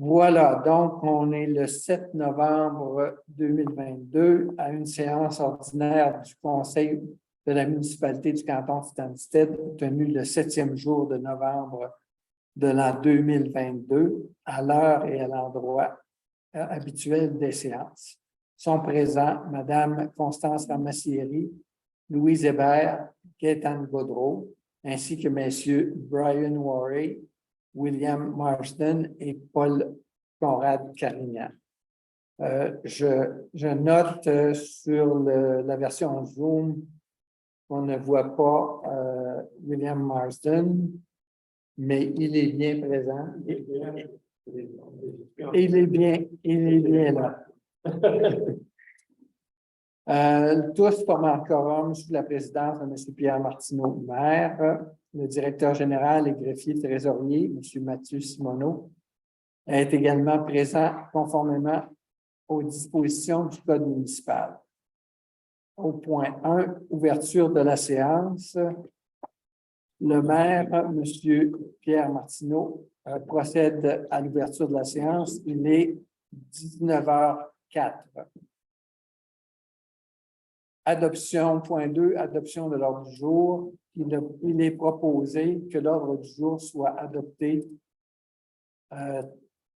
Voilà, donc on est le 7 novembre 2022 à une séance ordinaire du Conseil de la municipalité du canton de Stansted, tenue le 7e jour de novembre de l'an 2022, à l'heure et à l'endroit habituel des séances. Sont présents Mme Constance Ramassieri, Louise Hébert, Gaétane Gaudreault, ainsi que Messieurs Brian Warey, William Marsden et Paul Conrad Carignan. Je note sur la version Zoom qu'on ne voit pas William Marsden, mais il est bien présent. Il est bien là. Tous forment un quorum sous la présidence de M. Pierre Martineau, maire, le directeur général et greffier trésorier, M. Mathieu Simoneau, est également présent conformément aux dispositions du Code municipal. Au point 1, ouverture de la séance, le maire, M. Pierre Martineau, procède à l'ouverture de la séance. Il est 19h04. Adoption, point 2, adoption de l'ordre du jour. Il est proposé que l'ordre du jour soit adopté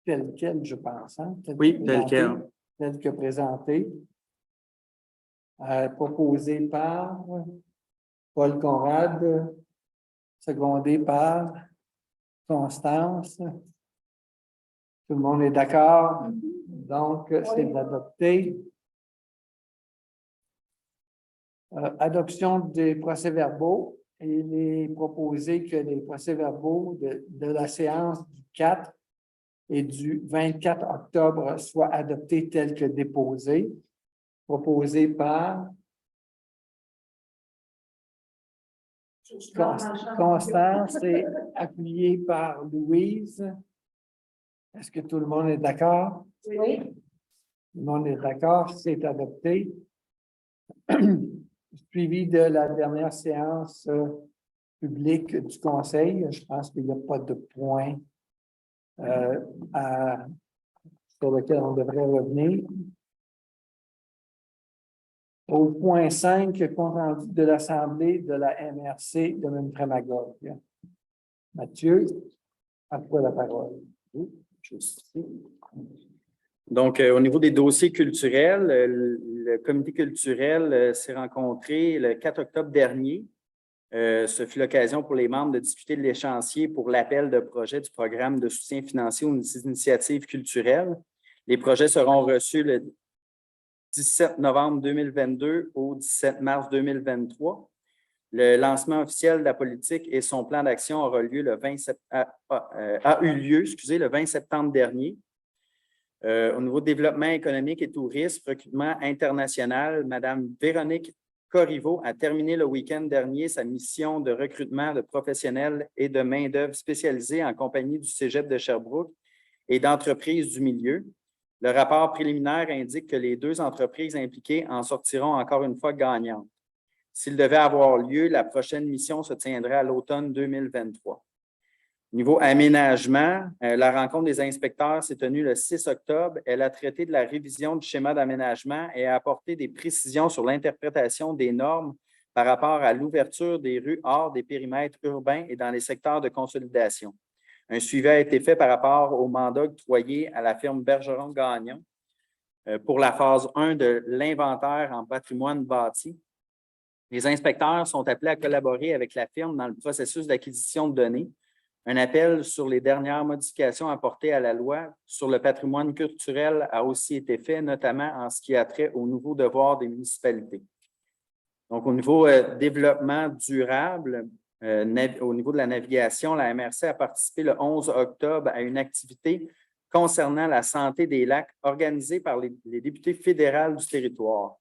tel quel, je pense. Hein? Oui, tel quel. Tel que présenté. Proposé par Paul Conrad, secondé par Constance. Tout le monde est d'accord? Donc, c'est adopté. Adoption des procès-verbaux. Il est proposé que les procès-verbaux de la séance du 4 et du 24 octobre soient adoptés tels que déposés. Proposé par Constance et appuyé par Louise. Est-ce que tout le monde est d'accord? Oui. Tout le monde est d'accord, c'est adopté. Suivi de la dernière séance publique du Conseil. Je pense qu'il n'y a pas de point sur lequel on devrait revenir. Au point 5, compte rendu de l'Assemblée de la MRC de Memphremagog. Mathieu, à toi la parole. Donc, au niveau des dossiers culturels, le comité culturel s'est rencontré le 4 octobre dernier. Ce fut l'occasion pour les membres de discuter de l'échéancier pour l'appel de projet du programme de soutien financier aux initiatives culturelles. Les projets seront reçus le 17 novembre 2022 au 17 mars 2023. Le lancement officiel de la politique et son plan d'action aura eu lieu le 20 septembre dernier. Au niveau développement économique et tourisme, recrutement international, Mme Véronique Corriveau a terminé le week-end dernier sa mission de recrutement de professionnels et de main-d'œuvre spécialisée en compagnie du Cégep de Sherbrooke et d'entreprises du milieu. Le rapport préliminaire indique que les deux entreprises impliquées en sortiront encore une fois gagnantes. S'il devait avoir lieu, la prochaine mission se tiendrait à l'automne 2023. Niveau aménagement, la rencontre des inspecteurs s'est tenue le 6 octobre. Elle a traité de la révision du schéma d'aménagement et a apporté des précisions sur l'interprétation des normes par rapport à l'ouverture des rues hors des périmètres urbains et dans les secteurs de consolidation. Un suivi a été fait par rapport au mandat octroyé à la firme Bergeron-Gagnon pour la phase 1 de l'inventaire en patrimoine bâti. Les inspecteurs sont appelés à collaborer avec la firme dans le processus d'acquisition de données. Un appel sur les dernières modifications apportées à la loi sur le patrimoine culturel a aussi été fait, notamment en ce qui a trait aux nouveaux devoirs des municipalités. Donc, au niveau développement durable, au niveau de la navigation, la MRC a participé le 11 octobre à une activité concernant la santé des lacs organisée par les députés fédérales du territoire.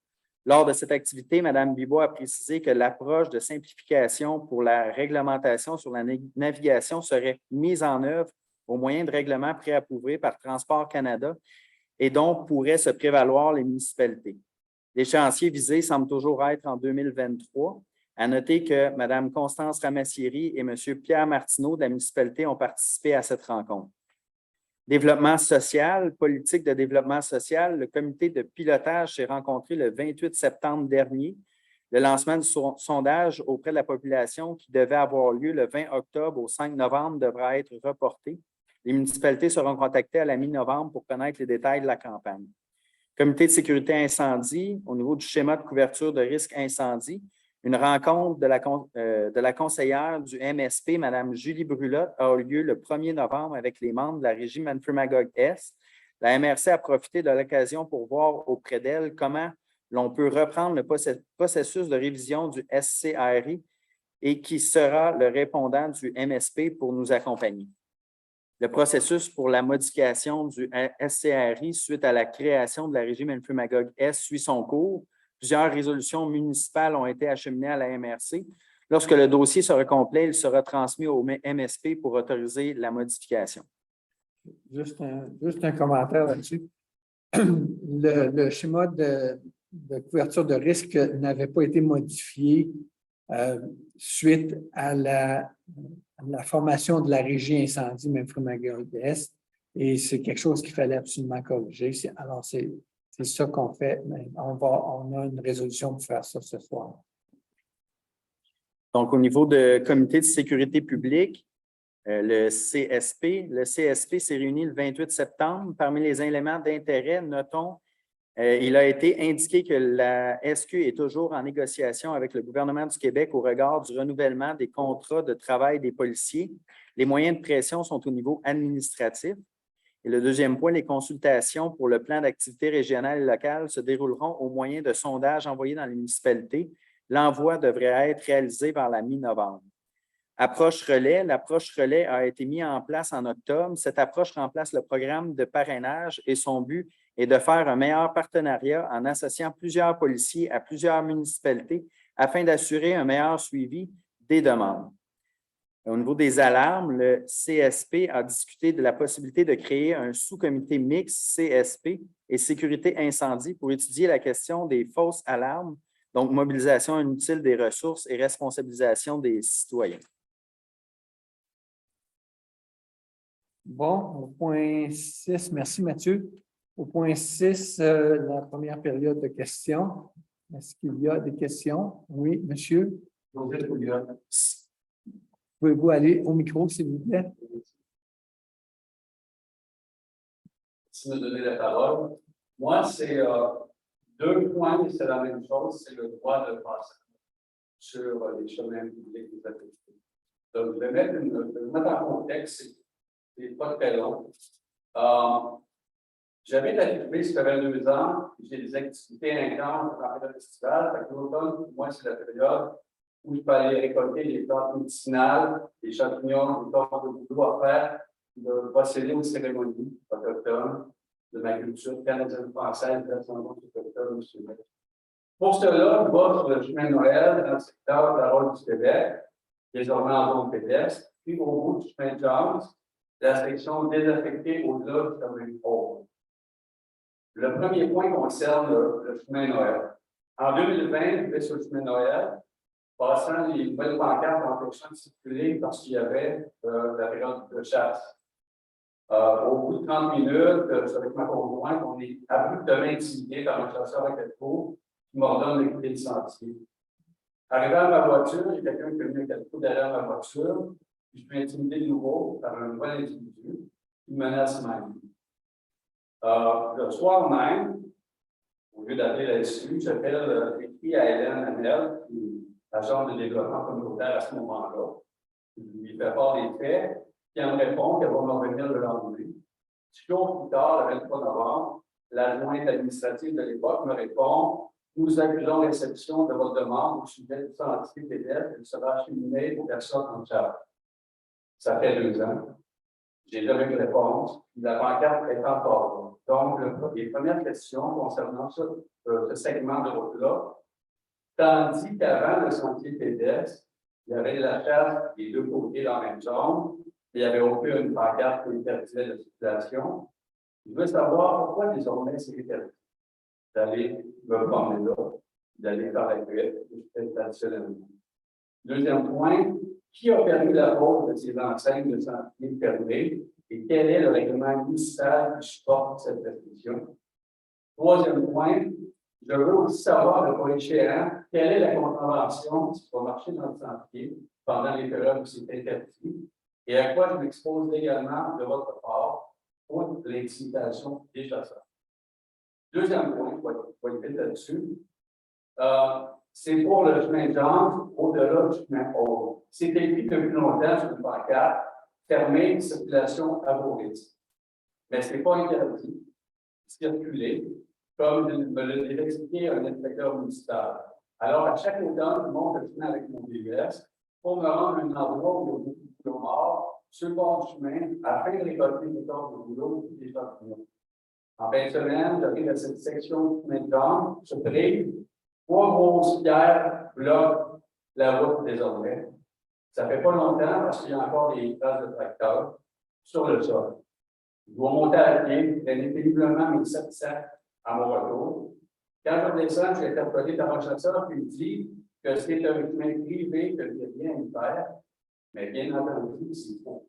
Lors de cette activité, Mme Bibeau a précisé que l'approche de simplification pour la réglementation sur la navigation serait mise en œuvre au moyen de règlements préapprouvés par Transport Canada et dont pourraient se prévaloir les municipalités. L'échéancier visé semble toujours être en 2023. À noter que Mme Constance Ramassieri et M. Pierre Martineau de la municipalité ont participé à cette rencontre. Développement social, politique de développement social, le comité de pilotage s'est rencontré le 28 septembre dernier. Le lancement du sondage auprès de la population qui devait avoir lieu le 20 octobre au 5 novembre devra être reporté. Les municipalités seront contactées à la mi-novembre pour connaître les détails de la campagne. Comité de sécurité incendie, au niveau du schéma de couverture de risque incendie, une rencontre de la conseillère du MSP, Mme Julie Brulotte, a eu lieu le 1er novembre avec les membres de la régie Manfred-Magog-Est. La MRC a profité de l'occasion pour voir auprès d'elle comment l'on peut reprendre le processus de révision du SCRI et qui sera le répondant du MSP pour nous accompagner. Le processus pour la modification du SCRI suite à la création de la régie Manfred-Magog-Est suit son cours. Plusieurs résolutions municipales ont été acheminées à la MRC. Lorsque le dossier sera complet, il sera transmis au MSP pour autoriser la modification. Juste un commentaire là-dessus. Le schéma de couverture de risque n'avait pas été modifié suite à la formation de la régie incendie Manfred-Magog-Est et c'est quelque chose qu'il fallait absolument corriger. Alors, c'est ça qu'on fait. On a une résolution pour faire ça ce soir. Donc, au niveau de comité de sécurité publique, le CSP s'est réuni le 28 septembre. Parmi les éléments d'intérêt, notons, il a été indiqué que la SQ est toujours en négociation avec le gouvernement du Québec au regard du renouvellement des contrats de travail des policiers. Les moyens de pression sont au niveau administratif. Et le deuxième point, les consultations pour le plan d'activité régionale et locale se dérouleront au moyen de sondages envoyés dans les municipalités. L'envoi devrait être réalisé vers la mi-novembre. Approche relais. L'approche relais a été mise en place en octobre. Cette approche remplace le programme de parrainage et son but est de faire un meilleur partenariat en associant plusieurs policiers à plusieurs municipalités afin d'assurer un meilleur suivi des demandes. Au niveau des alarmes, le CSP a discuté de la possibilité de créer un sous-comité mixte CSP et sécurité incendie pour étudier la question des fausses alarmes, donc mobilisation inutile des ressources et responsabilisation des citoyens. Bon, au point 6, merci Mathieu. Au point 6, la première période de questions. Est-ce qu'il y a des questions? Oui, monsieur. Pouvez-vous aller au micro, s'il vous plaît? Merci de me donner la parole. Moi, c'est 2 points, c'est la même chose, c'est le droit de passage sur les chemins publics des activités. Donc, je vais mettre en contexte, c'est pas très long. J'habite à Québec, ça fait 2 ans, j'ai des activités intenses dans la période estivale. Fait que l'automne, pour moi, c'est la période où je peux aller récolter les plantes médicinales, les champignons, les plantes de boulot à faire, de procéder aux cérémonies autochtones de ma culture canadienne-française, d'ascendance autochtone. Pour cela, je vais sur le chemin de Noël dans le secteur de la Route du Québec, désormais en zone pédestre, puis au bout du chemin de Jones, la section désaffectée au-delà du chemin de Paul. Le premier point concerne le chemin de Noël. En 2020, je vais sur le chemin de Noël, passant les nouvelles pancartes empêchant de circuler parce qu'il y avait la période de chasse. Au bout de 30 minutes, avec ma conjointe, on est abruptement intimidé par un chasseur à 4 roues qui m'ordonne de quitter le sentier. Arrivé à ma voiture, il y a quelqu'un qui est venu à 4 roues derrière ma voiture, puis je suis intimidé de nouveau par un nouvel individu qui menace ma vie. Le soir même, au lieu d'appeler la SU, j'appelle écrit à Hélène Hamel, qui est agente de développement communautaire à ce moment-là. Je lui fais part des faits, puis elle me répond qu'elle va me revenir le lendemain. 6 jours plus tard, le 23 novembre, l'adjointe administrative de l'époque me répond: nous accusons réception de votre demande au sujet du sentier pédestre qui sera acheminé aux personnes en charge. Ça fait 2 ans. J'ai jamais eu de réponse. La pancarte est encore là. Donc, les premières questions concernant ce segment de route-là, tandis qu'avant le sentier pédestre, il y avait de la chasse des 2 côtés dans la même zone, il n'y avait aucune pancarte qui interdisait la circulation. Je veux savoir pourquoi désormais c'est interdit d'aller me promener là, d'aller faire la cueillette que je fais traditionnellement. Deuxième point, Qui a permis la pose de ces enseignes de santé fermées et quel est le règlement municipal qui supporte cette restriction? Troisième point, je veux aussi savoir, le cas échéant, quelle est la contravention qui va marcher dans le sentier pendant les périodes où c'est interdit et à quoi je m'expose légalement de votre part pour l'intimidation des chasseurs. Deuxième point, je vais vite là-dessus. C'est pour le chemin de jambe au-delà du chemin haut. C'est écrit depuis longtemps sur le pancarte, fermer circulation à vos risques. Mais ce n'est pas interdit. Circuler, comme me l'a déjà expliqué un inspecteur municipal. Alors, à chaque automne, je monte le chemin avec mon VUS pour me rendre à un endroit où il y a beaucoup de boulot mort, sur le bord du chemin, afin de récolter des corps de boulot et des champignons. En fin de semaine, j'arrive à cette section de chemin de jambe, je brille, 3 grosses pierres bloquent la route désormais. Ça fait pas longtemps parce qu'il y a encore des traces de tracteur sur le sol. Je dois monter à pied, traîner péniblement mes 7 sacs à mon retour. Quand je redescends, j'ai interpellé par un chasseur qui me dit que c'est un chemin privé, que je n'ai rien à y faire. Mais bien entendu, c'est faux.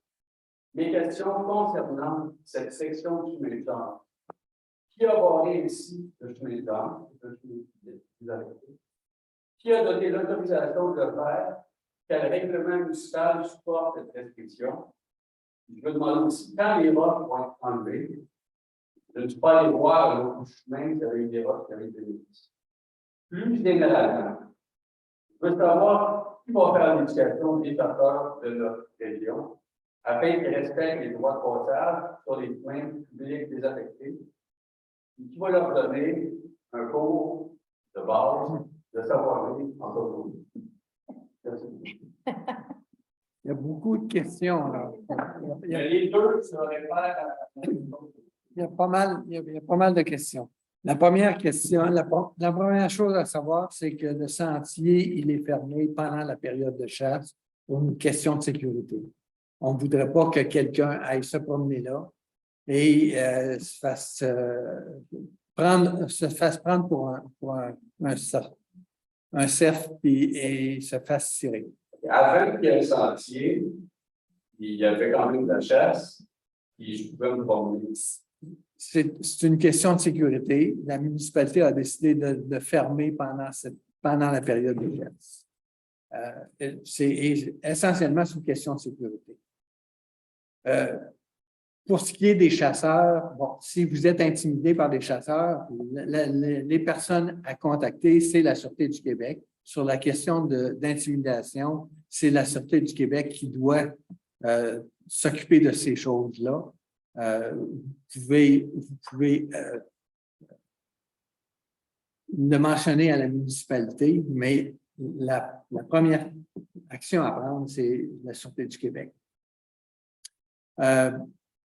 Mes questions concernant cette section du chemin de jambe. Qui a barré ici le chemin de jambe? Qui a donné l'autorisation de le faire? Quel règlement municipal supporte cette restriction? Je veux demander aussi quand les roches vont être enlevées. Je ne suis pas allé voir un autre chemin qui avait eu des roches qui avaient été mises. Plus généralement, je veux savoir qui va faire l'éducation des chasseurs de notre région afin qu'ils respectent les droits de passage sur les chemins publics désaffectés. Et qui va leur donner un cours de base de savoir-vivre en autonomie. Merci. Il y a beaucoup de questions, là. Mais les deux se réfèrent à... Il y a pas mal de questions. La première question, la première chose à savoir, c'est que le sentier, il est fermé pendant la période de chasse pour une question de sécurité. On ne voudrait pas que quelqu'un aille se promener là et se fasse prendre pour un cerf et se fasse tirer. Avant qu'il y ait un sentier, il y avait quand même de la chasse, et je pouvais me promener. C'est une question de sécurité. La municipalité a décidé de fermer pendant la période de chasse. C'est essentiellement une question de sécurité. Pour ce qui est des chasseurs, bon, si vous êtes intimidé par des chasseurs, les personnes à contacter, c'est la Sûreté du Québec. Sur la question d'intimidation, c'est la Sûreté du Québec qui doit s'occuper de ces choses-là. Vous pouvez le mentionner à la municipalité, mais la première action à prendre, c'est la Sûreté du Québec.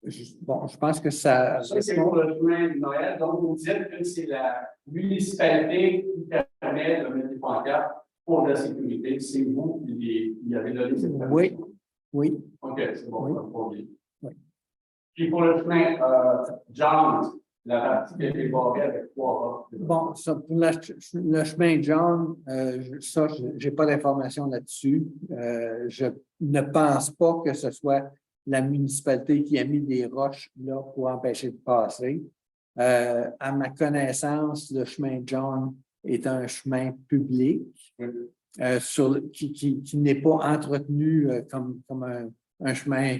Je pense que ça... Ça, c'est pour le chemin de Noël. Donc, vous dites que c'est la municipalité qui permet de mettre des pancartes pour la sécurité. C'est vous qui avez donné cette permission. Oui. OK, c'est bon, Oui. ça va bien. Oui. Puis pour le chemin John, la partie qui a été barrée avec 3 roches. Bon, ça, pour le chemin John, je n'ai pas d'informations là-dessus. Je ne pense pas que ce soit la municipalité qui a mis des roches là pour empêcher de passer. À ma connaissance, le chemin John est un chemin public qui n'est pas entretenu comme un chemin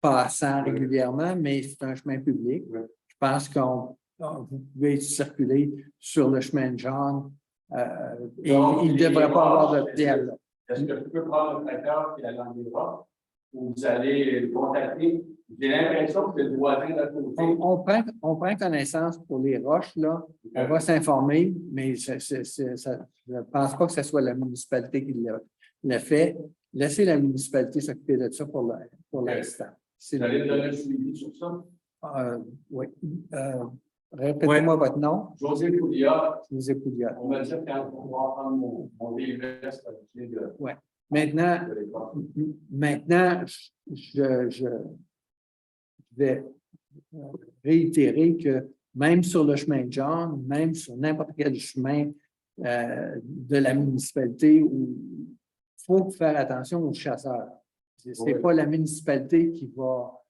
passant régulièrement, mais c'est un chemin public. Je pense que vous pouvez circuler sur le chemin John et Donc, il ne devrait pas avoir de pierre là. Est-ce que je peux prendre un tracteur qui est dans les roches ou vous allez le contacter? J'ai l'impression que c'est le voisin d'à côté. On prend connaissance pour les roches, là. On va s'informer, mais je ne pense pas que ce soit la municipalité qui l'a fait. Laissez la municipalité s'occuper de ça pour l'instant. Vous allez me donner un suivi sur ça? Oui. Répétez-moi votre nom. José Pouliot. José Pouliot. On va dire quand on va prendre mon VUS. Oui. Maintenant, je vais réitérer que même sur le chemin de John, même sur n'importe quel chemin de la municipalité où faut faire attention aux chasseurs. Ce n'est Oui. pas la municipalité qui va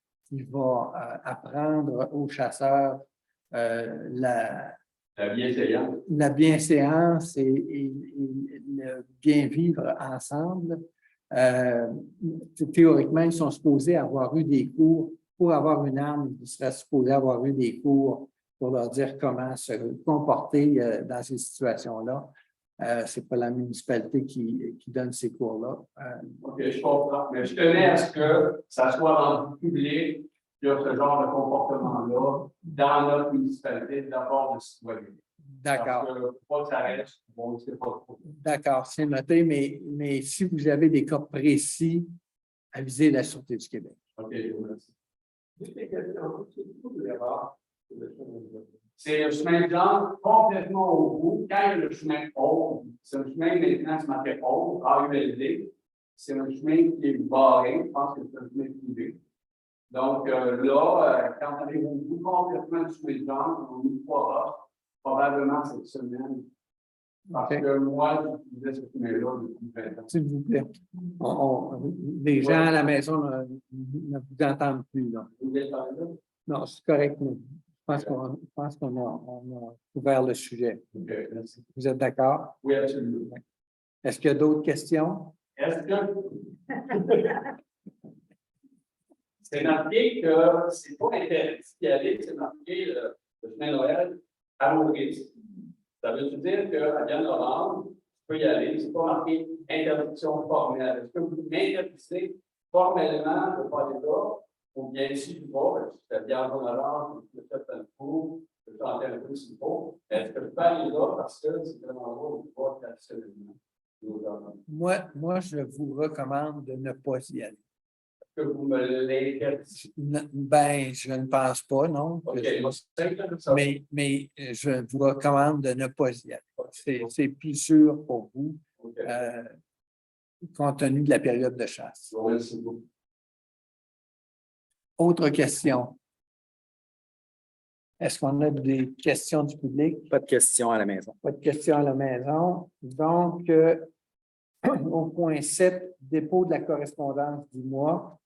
apprendre aux chasseurs la bienséance et le bien vivre ensemble. Théoriquement, ils sont supposés avoir eu des cours. Pour avoir une arme, ils seraient supposés avoir eu des cours pour leur dire comment se comporter dans ces situations-là. Ce n'est pas la municipalité qui donne ces cours-là. OK, je comprends. Mais je tenais à ce que ça soit rendu public qu'il y a ce genre de comportement-là dans notre municipalité de la part de citoyens. D'accord. Parce que pas que ça reste, bon, c'est pas trop. D'accord, c'est noté, mais si vous avez des cas précis, avisez la Sûreté du Québec. OK, je vous remercie. C'est le chemin de jambe complètement au bout. Quand il y a le chemin haut, c'est un chemin maintenant, c'est marqué haut, AULD. C'est un chemin qui est barré, je pense que c'est un chemin privé. Donc là, quand on est au bout complètement du chemin de jambe, on y croira probablement cette semaine. Parce que moi, j'utilisais ce chemin-là depuis 20 ans. S'il vous plaît. Les gens à la maison ne vous entendent plus. Là. Vous êtes là? Non, c'est correct. Je pense qu'on a couvert le sujet. OK, merci. Vous êtes d'accord? Oui, absolument. Est-ce qu'il y a d'autres questions? Est-ce que c'est marqué que c'est pas interdit d'y aller, c'est marqué le chemin Noël à Maurice. Ça veut dire qu'à Yann-Laurent, tu peux y aller, c'est pas marqué interdiction formelle. Est-ce que vous m'interdisez formellement de faire des cas, ou bien si je vois, je fais bien en honneur, je fais un cours, je tente un peu s'il faut, est-ce que je peux aller là parce que c'est un endroit où je vois traditionnellement? Moi, je vous recommande de ne pas y aller. Que vous me l'interdisez. Ben, je ne pense pas, non. OK, ça. Mais je vous recommande de ne pas y aller. C'est plus sûr pour vous, OK. compte tenu de la période de chasse. Merci beaucoup. Autre question? Est-ce qu'on a des questions du public? Pas de questions à la maison. Pas de questions à la maison. Donc, au point 7, dépôt de la correspondance du mois.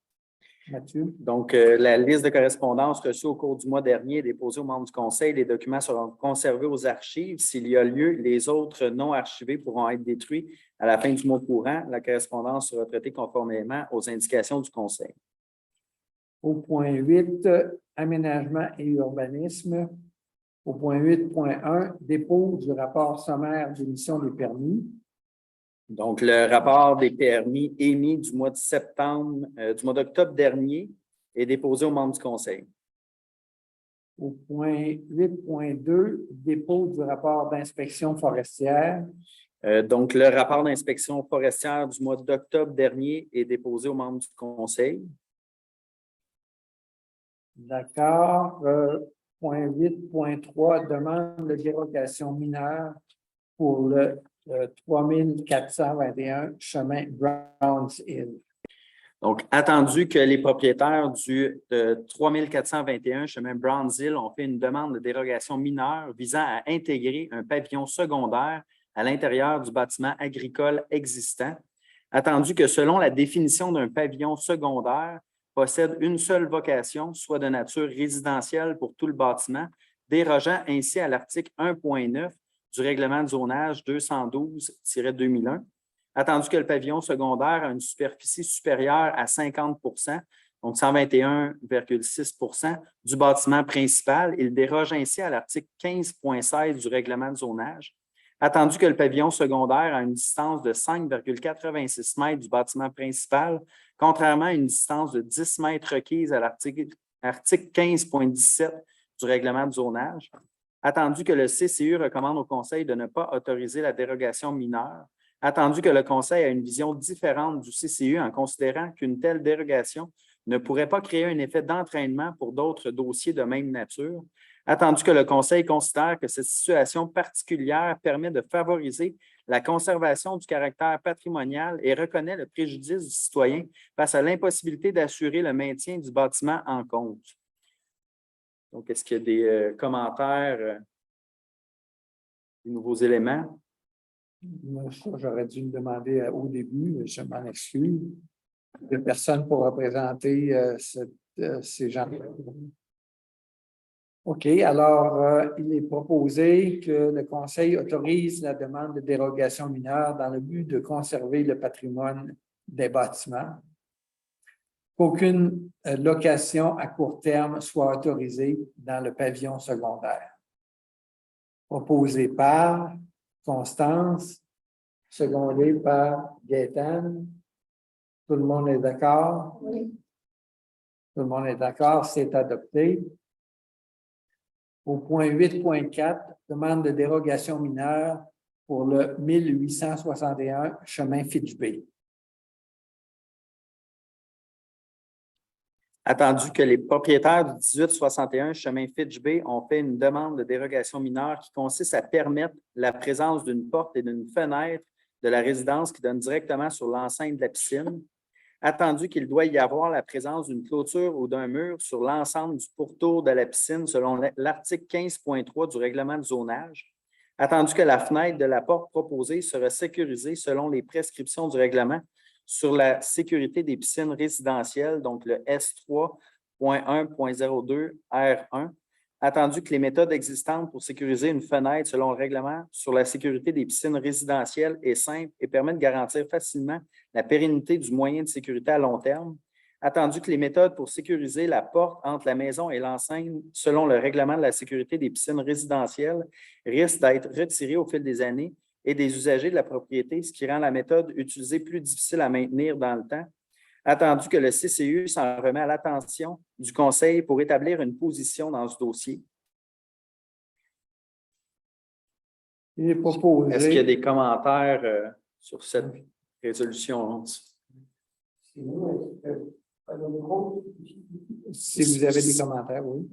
Mathieu? Donc, la liste de correspondances reçue au cours du mois dernier est déposée aux membres du Conseil. Les documents seront conservés aux archives. S'il y a lieu, les autres non archivés pourront être détruits à la fin du mois courant. La correspondance sera traitée conformément aux indications du Conseil. Au point 8, aménagement et urbanisme. Au point 8.1, dépôt du rapport sommaire d'émission des permis. Donc, le rapport des permis émis du mois de septembre, du mois d'octobre dernier est déposé aux membres du Conseil. Au point 8.2, dépôt du rapport d'inspection forestière. Donc, le rapport d'inspection forestière du mois d'octobre dernier est déposé aux membres du Conseil. D'accord. Point 8.3, demande de dérogation mineure pour le 3421 chemin Browns Hill. Donc, attendu que les propriétaires du 3421 chemin Browns Hill ont fait une demande de dérogation mineure visant à intégrer un pavillon secondaire à l'intérieur du bâtiment agricole existant, attendu que selon la définition d'un pavillon secondaire, possède une seule vocation, soit de nature résidentielle pour tout le bâtiment, dérogeant ainsi à l'article 1.9 du règlement de zonage 212-2001, attendu que le pavillon secondaire a une superficie supérieure à 50 donc 121,6 du bâtiment principal. Il déroge ainsi à l'article 15.16 du règlement de zonage, attendu que le pavillon secondaire a une distance de 5,86 mètres du bâtiment principal, contrairement à une distance de 10 mètres requise à l'article 15.17 du règlement de zonage, attendu que le CCU recommande au Conseil de ne pas autoriser la dérogation mineure, attendu que le Conseil a une vision différente du CCU en considérant qu'une telle dérogation ne pourrait pas créer un effet d'entraînement pour d'autres dossiers de même nature, attendu que le Conseil considère que cette situation particulière permet de favoriser la conservation du caractère patrimonial et reconnaît le préjudice du citoyen face à l'impossibilité d'assurer le maintien du bâtiment en compte. Donc, est-ce qu'il y a des commentaires, des nouveaux éléments? Ça, j'aurais dû me demander au début, je m'en excuse. Il n'y a personne pour représenter ces gens. OK, alors, il est proposé que le Conseil autorise la demande de dérogation mineure dans le but de conserver le patrimoine des bâtiments, qu'aucune location à court terme soit autorisée dans le pavillon secondaire. Proposé par Constance, secondé par Gaétane. Tout le monde est d'accord? Oui. Tout le monde est d'accord, c'est adopté. Au point 8.4, demande de dérogation mineure pour le 1861 chemin Fitch-Bay. Attendu que les propriétaires du 1861 chemin Fitch-Bay ont fait une demande de dérogation mineure qui consiste à permettre la présence d'une porte et d'une fenêtre de la résidence qui donne directement sur l'enceinte de la piscine. Attendu qu'il doit y avoir la présence d'une clôture ou d'un mur sur l'ensemble du pourtour de la piscine selon l'article 15.3 du règlement de zonage. Attendu que la fenêtre de la porte proposée sera sécurisée selon les prescriptions du règlement sur la sécurité des piscines résidentielles, donc le S3.1.02 R1. Attendu que les méthodes existantes pour sécuriser une fenêtre selon le règlement sur la sécurité des piscines résidentielles est simple et permet de garantir facilement la pérennité du moyen de sécurité à long terme. Attendu que les méthodes pour sécuriser la porte entre la maison et l'enceinte selon le règlement de la sécurité des piscines résidentielles risquent d'être retirées au fil des années et des usagers de la propriété, ce qui rend la méthode utilisée plus difficile à maintenir dans le temps. Attendu que le CCU s'en remet à l'attention du Conseil pour établir une position dans ce dossier. Il est proposé. Est-ce qu'il y a des commentaires sur cette résolution? Si vous avez des commentaires, oui.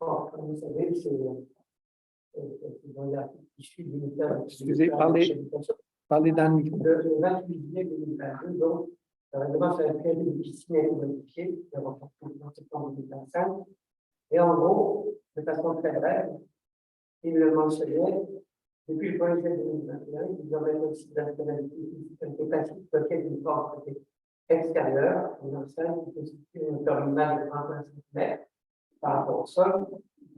Comme vous savez, Excusez, parlez dans le micro. Le 28 juillet 2022, donc, le règlement sur la création des piscines a été modifié, en septembre 2025. Et en gros, de façon très brève, il le mentionnait, depuis le 1er juillet 2021, il aurait aussi d'installabilité classique peut être une porte extérieure, une enceinte qui constitue une hauteur minimale de 31 cm par rapport au sol,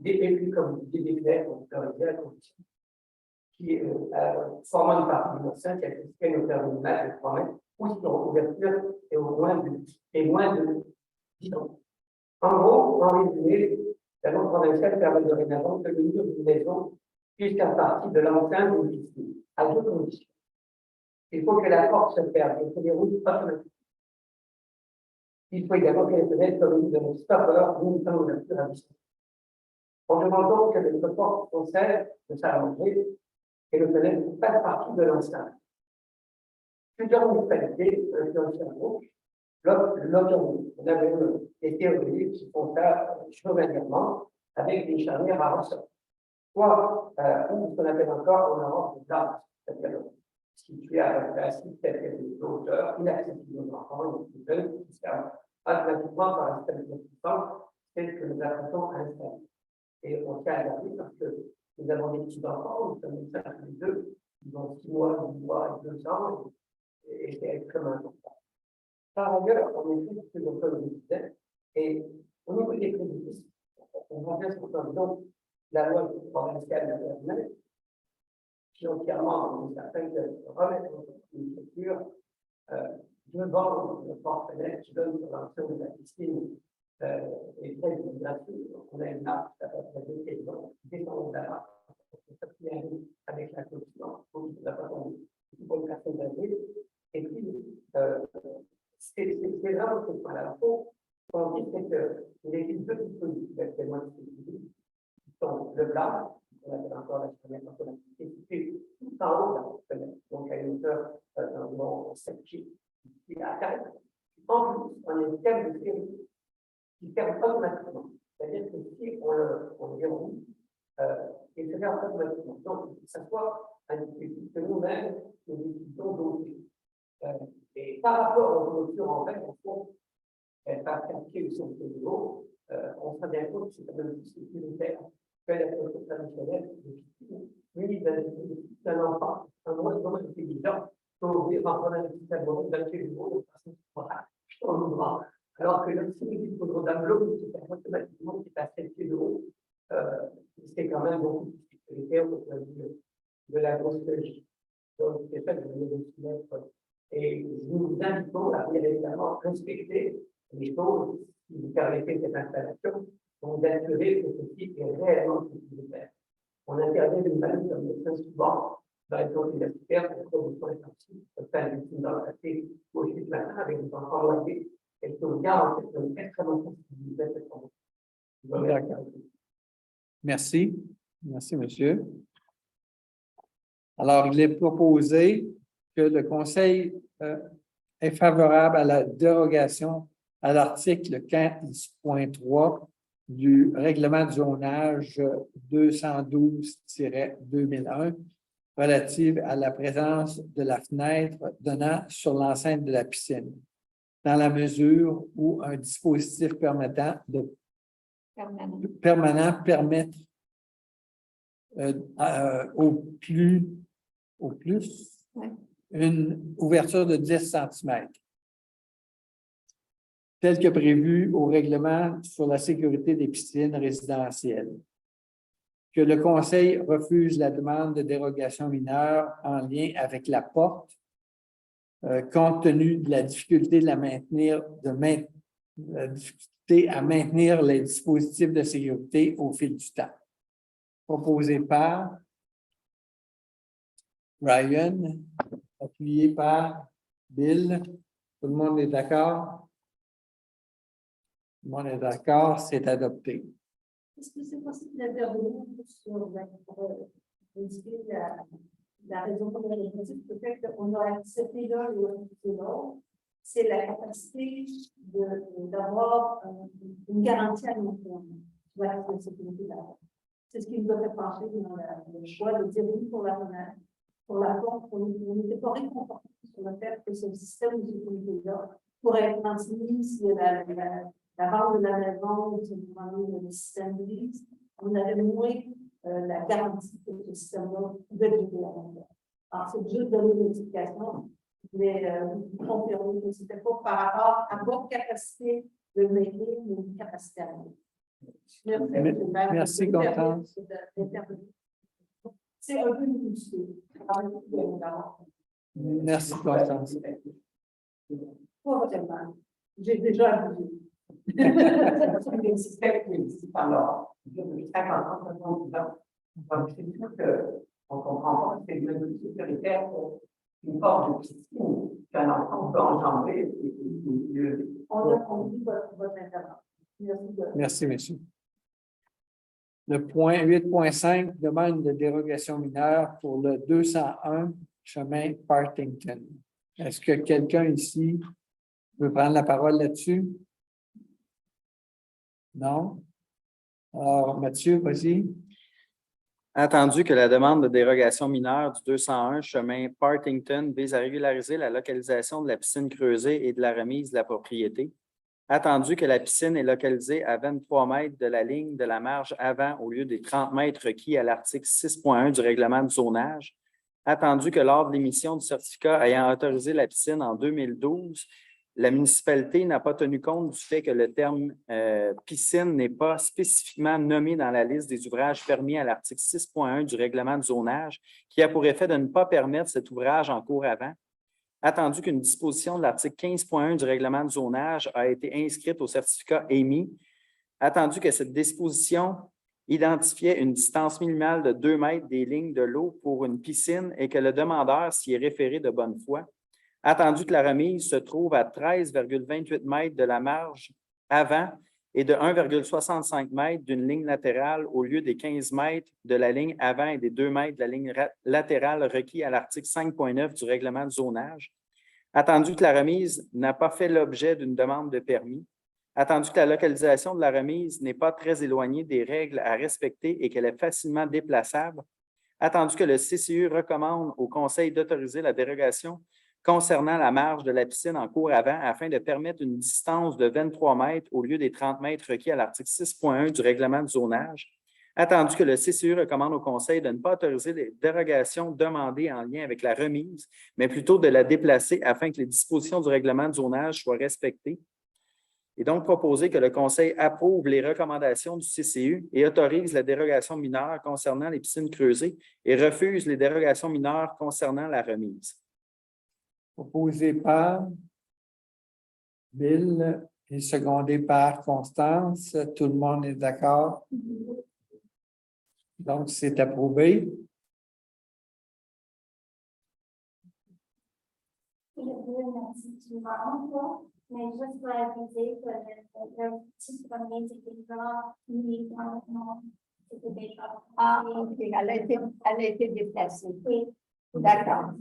et comme des déclets pour autoriser la condition, qui formant une partie de l'enceinte qui a une hauteur minimale de 3 mètres, ou si leur ouverture est moins de 10 ans. En gros, en résumé, la loi provinciale permet dorénavant que le mur d'une maison puisse faire partie de l'enceinte d'une piscine, à deux conditions. Il faut que la porte se ferme et se déroule automatiquement. Il faut également que les fenêtres communes de notre stopper limitant l'ouverture à distance. On demande donc que notre porte conserve de s'allonger et le fenêtre fasse partie de l'enceinte. Plusieurs municipalités, sur gauche, l'autonomie. On avait des théories qui font ça journalièrement avec des charnières à ressort. Soit, ou ce qu'on appelle encore en Europe, des arbres, c'est-à-dire situés à un site tel que des hauteurs inaccessibles aux enfants, aux jeunes, qui servent automatiquement par un système de puissance, tel que nous apprêtons à installer. Et on tient à garder parce que nous avons des petits enfants, nous sommes les deux, ils ont 6 mois, 8 mois et 2 ans, et c'est extrêmement important. Par ailleurs, on est fait ce que l'on peut disait, et au niveau des préjudices, on revient sur donc la loi provinciale nationale, qui entièrement nous appelle de remettre une structure devant le port-fenêtre qui donne sur l'ensemble de la piscine et très gratuit. On a une marque qui s'appelle la donc descendons de la marque, avec la clôture, pour la façon pour une personne âgée. Et puis, c'est vraiment ce point-là. On dit qu'il existe deux dispositifs actuellement disponibles, qui sont le blanc, on appelle encore la fenêtre qui est située tout en haut de la fenêtre, donc à une hauteur d'environ 7 pieds, qui est à 4. En plus, on a une cale de série qui ferme automatiquement. C'est-à-dire que si on le verrouille, il se ferme automatiquement. Donc, que ce soit un dispositif que nous-mêmes, nous décidons d'oser. Et par rapport aux voitures en fait, au fond, par quartier ou sur le niveau, on sera bien compte que c'est quand même plus sécuritaire que la culture traditionnelle de piscine. Oui, d'un enfant, un moins intelligent, pour vivre en train de s'abonner d'un pied de l'eau, alors que l'activité de l'eau, c'est automatiquement qui passe à pied de l'eau, c'est quand même beaucoup plus sécuritaire au point de vue de la grossologie. Donc, c'est ça que je voulais aussi mettre. Et nous vous invitons à bien évidemment respecter les choses qui vous permettent cette installation, donc d'assurer que ceci est réellement sécuritaire. On intervient d'une manière comme le fait souvent dans les zones universitaires pour production intensive, faire des films dans la passé, aussi ce matin avec des enfants loyers, et que vous gardez en fait une extrêmement sensibilisée à cette formation. Merci. Merci, monsieur. Alors, il est proposé que le Conseil est favorable à la dérogation à l'article 15.3 du règlement de zonage 212-2001 relative à la présence de la fenêtre donnant sur l'enceinte de la piscine, dans la mesure où un dispositif permanent permet au plus une ouverture de 10 cm, tel que prévu au règlement sur la sécurité des piscines résidentielles. Que le Conseil refuse la demande de dérogation mineure en lien avec la porte, compte tenu de la difficulté à maintenir les dispositifs de sécurité au fil du temps. Proposé par Ryan, appuyé par Bill. Tout le monde est d'accord? Tout le monde est d'accord, c'est adopté. Est-ce que c'est possible d'intervenir sur la raison pour laquelle peut-être qu'on a accepté l'un ou accepté l'autre, c'est la capacité d'avoir une garantie à long terme de la sécurité de la porte. C'est ce qui nous a fait pencher dans le choix de dire oui pour la fenêtre, pour la porte. On n'était pas réconforté sur le fait que ce système de sécurité-là pourrait être transmis si la vente de la maison ou le système de lease, on avait moins la garantie que ce système-là pouvait durer à long terme. Alors, c'est juste donner une explication, mais vous confirmez que ce n'était pas par rapport à votre capacité de maintenir, mais une capacité à maintenir. Merci, Constance. C'est un peu difficile. Merci, Constance. Pas vraiment. J'ai déjà abusé. C'est des systèmes qui existent alors, depuis 50 ans, donc c'est sûr qu'on comprend pas que c'est une mesure sécuritaire pour une porte de piscine qu'un enfant peut engendrer. On a compris votre intervention. Merci, monsieur. Le point 8.5 demande de dérogation mineure pour le 201 chemin Partington. Est-ce que quelqu'un ici veut prendre la parole là-dessus? Non? Alors, Mathieu, vas-y. Attendu que la demande de dérogation mineure du 201 chemin Partington vise à régulariser la localisation de la piscine creusée et de la remise de la propriété. Attendu que la piscine est localisée à 23 mètres de la ligne de la marge avant au lieu des 30 mètres requis à l'article 6.1 du règlement de zonage. Attendu que lors de l'émission du certificat ayant autorisé la piscine en 2012, la municipalité n'a pas tenu compte du fait que le terme piscine n'est pas spécifiquement nommé dans la liste des ouvrages permis à l'article 6.1 du règlement de zonage, qui a pour effet de ne pas permettre cet ouvrage en cours avant. Attendu qu'une disposition de l'article 15.1 du règlement de zonage a été inscrite au certificat émis, attendu que cette disposition identifiait une distance minimale de 2 mètres des lignes de l'eau pour une piscine et que le demandeur s'y est référé de bonne foi, attendu que la remise se trouve à 13,28 mètres de la marge avant et de 1,65 mètres d'une ligne latérale au lieu des 15 mètres de la ligne avant et des 2 mètres de la ligne latérale requis à l'article 5.9 du règlement de zonage. Attendu que la remise n'a pas fait l'objet d'une demande de permis. Attendu que la localisation de la remise n'est pas très éloignée des règles à respecter et qu'elle est facilement déplaçable. Attendu que le CCU recommande au Conseil d'autoriser la dérogation concernant la marge de la piscine en cours avant afin de permettre une distance de 23 mètres au lieu des 30 mètres requis à l'article 6.1 du règlement de zonage. Attendu que le CCU recommande au Conseil de ne pas autoriser les dérogations demandées en lien avec la remise, mais plutôt de la déplacer afin que les dispositions du règlement de zonage soient respectées. Et donc proposer que le Conseil approuve les recommandations du CCU et autorise la dérogation mineure concernant les piscines creusées et refuse les dérogations mineures concernant la remise. Proposé par Bill et secondé par Constance. Tout le monde est d'accord? Donc, c'est approuvé. Mais juste pour aviser que le petit premier, c'était déjà uniquement, c'était déjà. Ah, ok, elle a été déplacée. Oui. D'accord.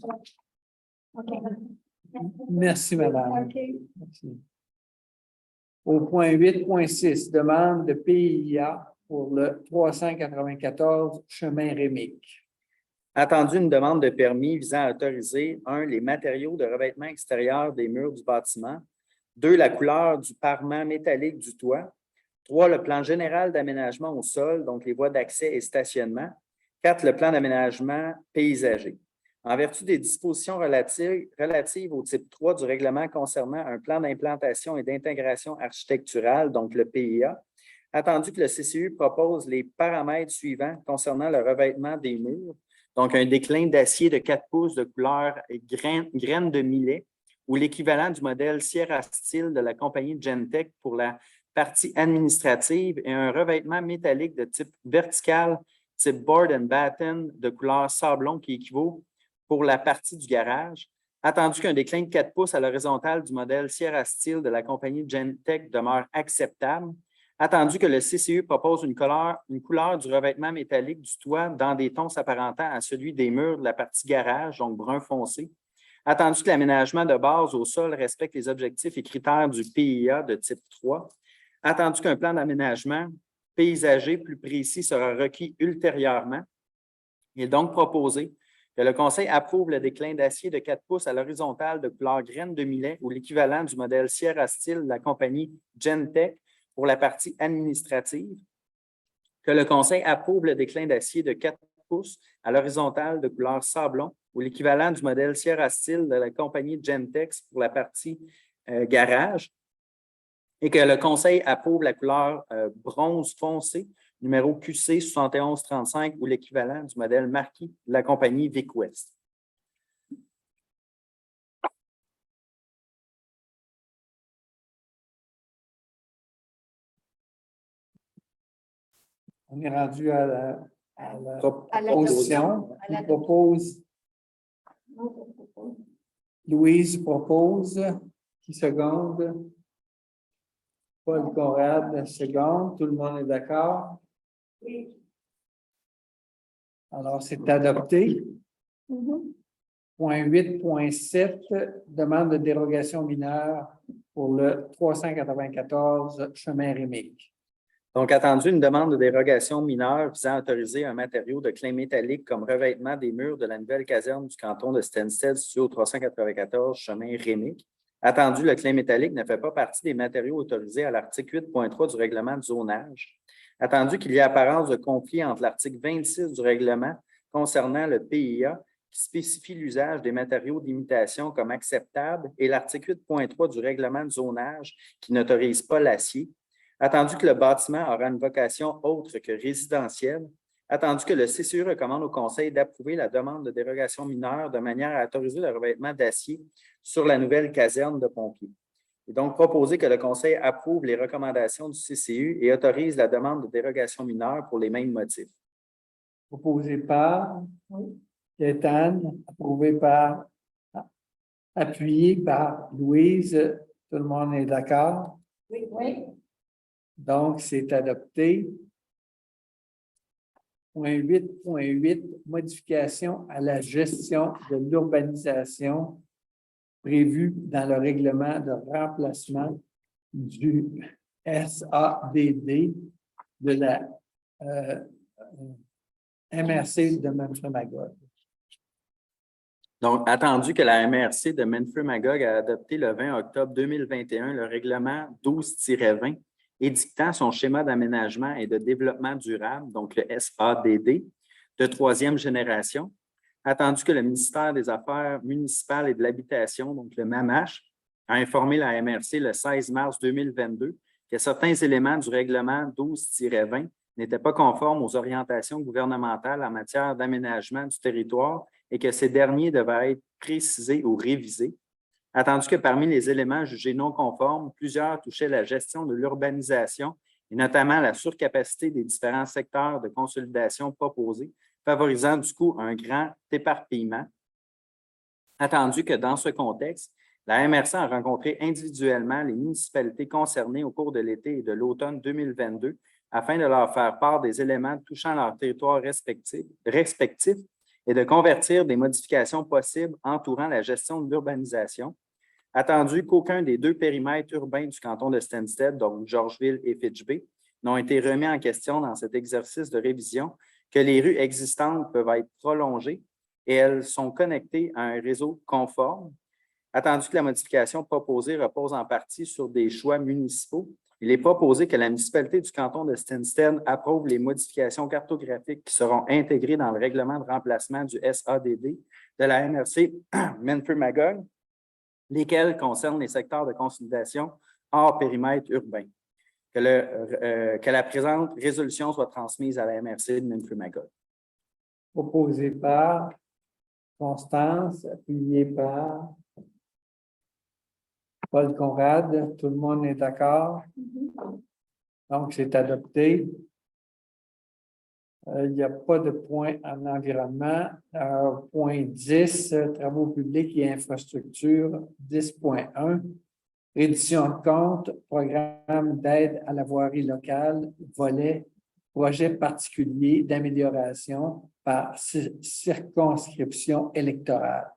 OK. Merci, madame. OK. Merci. Au point 8.6, demande de PIA pour le 394 chemin Rémique. Attendu une demande de permis visant à autoriser, 1, les matériaux de revêtement extérieur des murs du bâtiment, 2, la couleur du parement métallique du toit, 3, le plan général d'aménagement au sol, donc les voies d'accès et stationnement, 4, le plan d'aménagement paysager. En vertu des dispositions relatives au type 3 du règlement concernant un plan d'implantation et d'intégration architecturale, donc le PIA, attendu que le CCU propose les paramètres suivants concernant le revêtement des murs, donc un déclin d'acier de 4 pouces de couleur graine de millet ou l'équivalent du modèle Sierra Steel de la compagnie Gentech pour la partie administrative et un revêtement métallique de type vertical, type board and batten de couleur sablon qui équivaut pour la partie du garage, attendu qu'un déclin de 4 pouces à l'horizontale du modèle Sierra Steel de la compagnie Gentech demeure acceptable, attendu que le CCU propose une couleur du revêtement métallique du toit dans des tons s'apparentant à celui des murs de la partie garage, donc brun foncé, attendu que l'aménagement de base au sol respecte les objectifs et critères du PIA de type 3, attendu qu'un plan d'aménagement paysager plus précis sera requis ultérieurement, il est donc proposé que le Conseil approuve le déclin d'acier de 4 pouces à l'horizontale de couleur graine de millet ou l'équivalent du modèle Sierra Steel de la compagnie Gentech pour la partie administrative, que le Conseil approuve le déclin d'acier de 4 pouces à l'horizontale de couleur sablon ou l'équivalent du modèle Sierra Steel de la compagnie Gentex pour la partie garage, et que le Conseil approuve la couleur bronze foncé, numéro QC 7135 ou l'équivalent du modèle Marquis de la compagnie VicWest. On est rendu à la À la proposition. à la- Qui propose, Louise propose. Qui seconde? Paul Conrad seconde. Tout le monde est d'accord? Oui. Alors, c'est adopté. Point 8.7, demande de dérogation mineure pour le 394 chemin Rémique. Donc, attendu une demande de dérogation mineure visant à autoriser un matériau de clin métallique comme revêtement des murs de la nouvelle caserne du canton de Stansted situé au 394 chemin Rémique. Attendu, le clin métallique ne fait pas partie des matériaux autorisés à l'article 8.3 du règlement de zonage. Attendu qu'il y a apparence de conflit entre l'article 26 du règlement concernant le PIA qui spécifie l'usage des matériaux d'imitation comme acceptable et l'article 8.3 du règlement de zonage qui n'autorise pas l'acier. Attendu que le bâtiment aura une vocation autre que résidentielle, attendu que le CCU recommande au Conseil d'approuver la demande de dérogation mineure de manière à autoriser le revêtement d'acier sur la nouvelle caserne de pompiers. Il est donc proposé que le Conseil approuve les recommandations du CCU et autorise la demande de dérogation mineure pour les mêmes motifs. Proposé par Gaétane, appuyé par Louise. Tout le monde est d'accord? Oui, oui. Donc, c'est adopté. Point 8.8, modification à la gestion de l'urbanisation prévue dans le règlement de remplacement du SADD de la MRC de Manfred-Magog. Donc, attendu que la MRC de Manfred-Magog a adopté le 20 octobre 2021 le règlement 12-20 édictant son schéma d'aménagement et de développement durable, donc le SADD, de troisième génération, attendu que le ministère des Affaires municipales et de l'Habitation, donc le MAMAH, a informé la MRC le 16 mars 2022 que certains éléments du règlement 12-20 n'étaient pas conformes aux orientations gouvernementales en matière d'aménagement du territoire et que ces derniers devaient être précisés ou révisés, attendu que parmi les éléments jugés non conformes, plusieurs touchaient la gestion de l'urbanisation et notamment la surcapacité des différents secteurs de consolidation proposés, favorisant du coup un grand éparpillement. Attendu que dans ce contexte, la MRC a rencontré individuellement les municipalités concernées au cours de l'été et de l'automne 2022 afin de leur faire part des éléments touchant leur territoire respectif et de convertir des modifications possibles entourant la gestion de l'urbanisation. Attendu qu'aucun des deux périmètres urbains du canton de Stanstead, donc Georgeville et Fitchbay, n'ont été remis en question dans cet exercice de révision, que les rues existantes peuvent être prolongées et elles sont connectées à un réseau conforme. Attendu que la modification proposée repose en partie sur des choix municipaux, il est proposé que la municipalité du canton de Stanstead approuve les modifications cartographiques qui seront intégrées dans le règlement de remplacement du SADD de la MRC Mentor-Magog, lesquels concernent les secteurs de consolidation hors périmètre urbain. Que la présente résolution soit transmise à la MRC de Mentor-Magog. Proposé par Constance, appuyé par Paul Conrad. Tout le monde est d'accord? Donc, c'est adopté. Il n'y a pas de point en environnement. Point 10, travaux publics et infrastructures, 10.1. Reddition de compte, programme d'aide à la voirie locale, volet, projet particulier d'amélioration par circonscription électorale.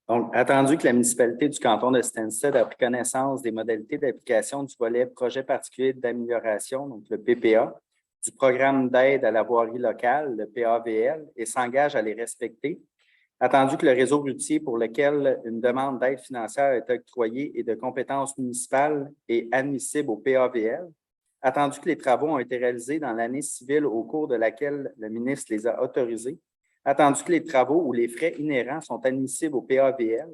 Donc, attendu que la municipalité du canton de Stanstead a pris connaissance des modalités d'application du volet projet particulier d'amélioration, donc le PPA, du programme d'aide à la voirie locale, le PAVL, et s'engage à les respecter, attendu que le réseau routier pour lequel une demande d'aide financière est octroyée est de compétence municipale et admissible au PAVL, attendu que les travaux ont été réalisés dans l'année civile au cours de laquelle le ministre les a autorisés, attendu que les travaux ou les frais inhérents sont admissibles au PAVL,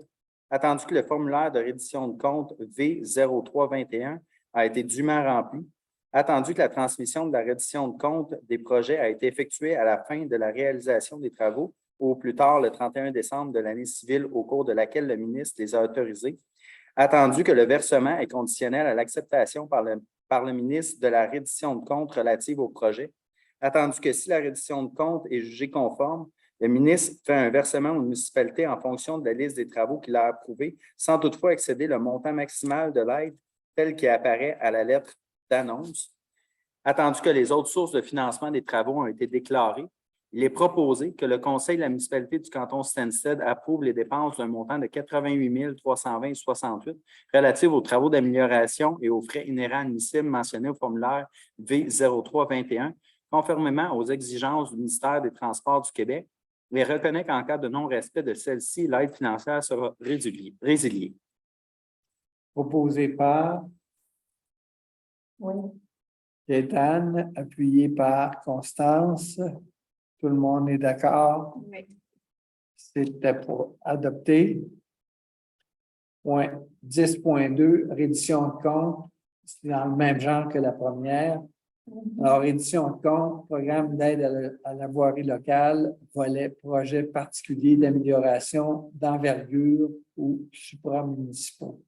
attendu que le formulaire de reddition de compte V0321 a été dûment rempli, attendu que la transmission de la reddition de compte des projets a été effectuée à la fin de la réalisation des travaux ou au plus tard le 31 décembre de l'année civile au cours de laquelle le ministre les a autorisés, attendu que le versement est conditionnel à l'acceptation par le ministre de la reddition de compte relative au projet, attendu que si la reddition de compte est jugée conforme, le ministre fait un versement aux municipalités en fonction de la liste des travaux qu'il a approuvés, sans toutefois excéder le montant maximal de l'aide tel qu'il apparaît à la lettre d'annonce. Attendu que les autres sources de financement des travaux ont été déclarées, il est proposé que le Conseil de la municipalité du canton Stanstead approuve les dépenses d'un montant de 88 320,68 relatives aux travaux d'amélioration et aux frais inhérents admissibles mentionnés au formulaire V0321, conformément aux exigences du ministère des Transports du Québec, et reconnaît qu'en cas de non-respect de celle-ci, l'aide financière sera résiliée. Proposé par Gaétane, appuyé par Constance. Tout le monde est d'accord? Oui. C'était pour adopter. Point 10.2, reddition de compte. C'est dans le même genre que la première. Alors, reddition de compte, programme d'aide à la voirie locale, volet projet particulier d'amélioration d'envergure ou supramunicipaux.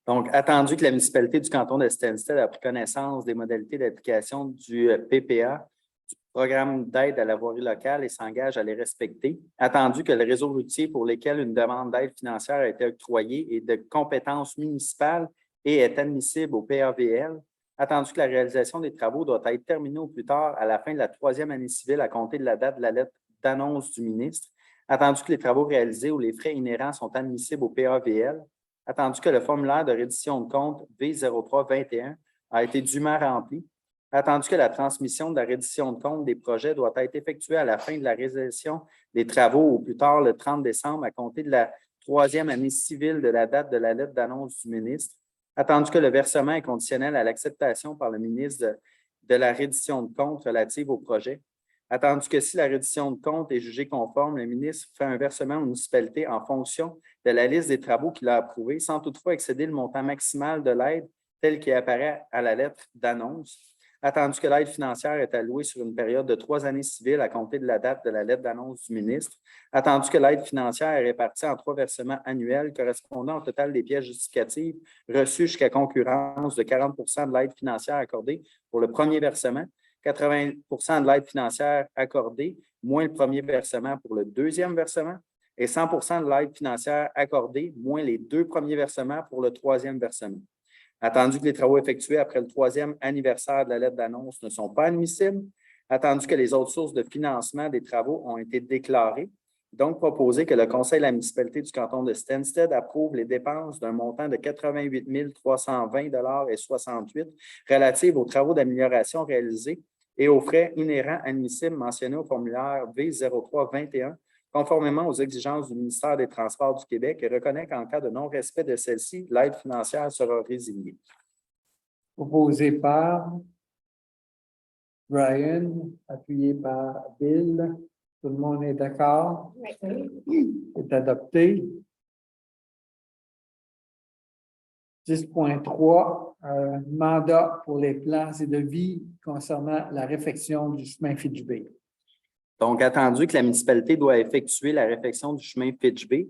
Donc, attendu que la municipalité du canton de Stanstead a pris connaissance des modalités d'application du PPA, du programme d'aide à la voirie locale et s'engage à les respecter, attendu que le réseau routier pour lequel une demande d'aide financière a été octroyée est de compétence municipale et est admissible au PAVL, attendu que la réalisation des travaux doit être terminée au plus tard à la fin de la 3e année civile à compter de la date de la lettre d'annonce du ministre, attendu que les travaux réalisés ou les frais inhérents sont admissibles au PAVL, attendu que le formulaire de reddition de compte V0321 a été dûment rempli, attendu que la transmission de la reddition de compte des projets doit être effectuée à la fin de la réalisation des travaux au plus tard le 30 décembre à compter de la 3e année civile de la date de la lettre d'annonce du ministre, Attendu que le versement est conditionnel à l'acceptation par le ministre de la reddition de comptes relative au projet. Attendu que si la reddition de comptes est jugée conforme, le ministre fait un versement aux municipalités en fonction de la liste des travaux qu'il a approuvés, sans toutefois excéder le montant maximal de l'aide tel qu'il apparaît à la lettre d'annonce. Attendu que l'aide financière est allouée sur une période de 3 années civiles à compter de la date de la lettre d'annonce du ministre. Attendu que l'aide financière est répartie en 3 versements annuels correspondant au total des pièces justificatives reçues jusqu'à concurrence de 40 de l'aide financière accordée pour le premier versement, 80 de l'aide financière accordée, moins le premier versement pour le deuxième versement, et 100 de l'aide financière accordée, moins les 2 premiers versements pour le troisième versement. Attendu que les travaux effectués après le 3e anniversaire de la lettre d'annonce ne sont pas admissibles, attendu que les autres sources de financement des travaux ont été déclarées, donc proposé que le Conseil de la municipalité du canton de Stanstead approuve les dépenses d'un montant de 88 320,68 $ relatives aux travaux d'amélioration réalisés et aux frais inhérents admissibles mentionnés au formulaire V0321, conformément aux exigences du ministère des Transports du Québec et reconnaît qu'en cas de non-respect de celle-ci, l'aide financière sera résiliée. Proposé par Brian, appuyé par Bill. Tout le monde est d'accord? C'est adopté. 10.3, mandat pour les plans et devis concernant la réfection du chemin Fitch-Bay. Donc, attendu que la municipalité doit effectuer la réfection du chemin Fitch-Bay,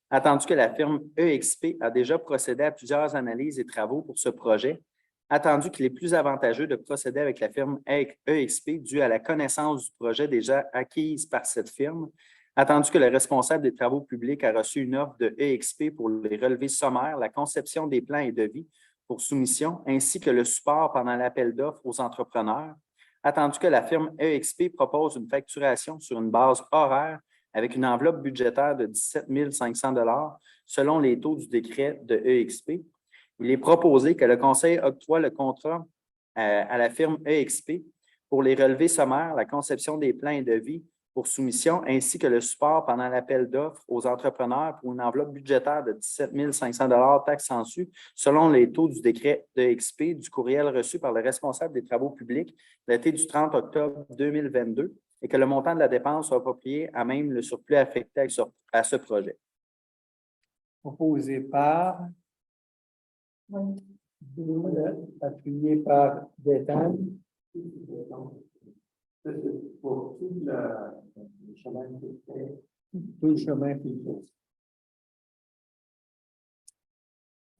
attendu que la firme EXP a déjà procédé à plusieurs analyses et travaux pour ce projet, attendu qu'il est plus avantageux de procéder avec la firme EXP dû à la connaissance du projet déjà acquise par cette firme, attendu que le responsable des travaux publics a reçu une offre de EXP pour les relevés sommaires, la conception des plans et devis pour soumission, ainsi que le support pendant l'appel d'offres aux entrepreneurs, attendu que la firme EXP propose une facturation sur une base horaire avec une enveloppe budgétaire de 17 500 $ selon les taux du décret de EXP. Il est proposé que le Conseil octroie le contrat à la firme EXP pour les relevés sommaires, la conception des plans et devis pour soumission, ainsi que le support pendant l'appel d'offres aux entrepreneurs pour une enveloppe budgétaire de 17 500 $ taxes sensu, selon les taux du décret d'EXP du courriel reçu par le responsable des travaux publics daté du 30 octobre 2022 et que le montant de la dépense soit approprié à même le surplus affecté à ce projet. Proposé par Bill, appuyé par Béthane. Pour tout le chemin qui fait. Tout le chemin Fitch-Bay.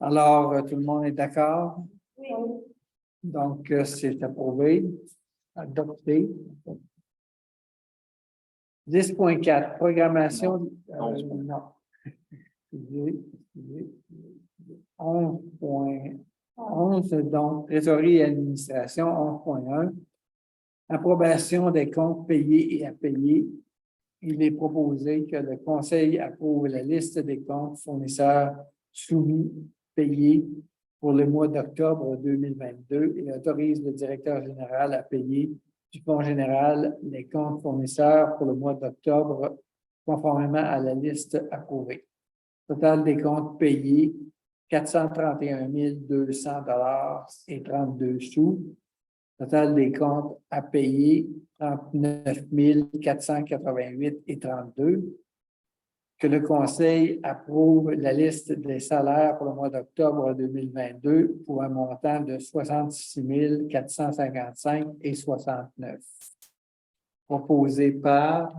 Alors, tout le monde est d'accord? Oui. Donc, c'est approuvé, adopté. 10.4, programmation. Non. 11.11, donc, trésorerie et administration, 11.1. Approbation des comptes payés et à payer. Il est proposé que le Conseil approuve la liste des comptes fournisseurs soumis, payés pour le mois d'octobre 2022 et autorise le directeur général à payer du Fonds général les comptes fournisseurs pour le mois d'octobre conformément à la liste approuvée. Total des comptes payés, 431 200 $ et 32 sous. Total des comptes à payer, 39 488 et 32. Que le Conseil approuve la liste des salaires pour le mois d'octobre 2022 pour un montant de 66 455 et 69. Proposé par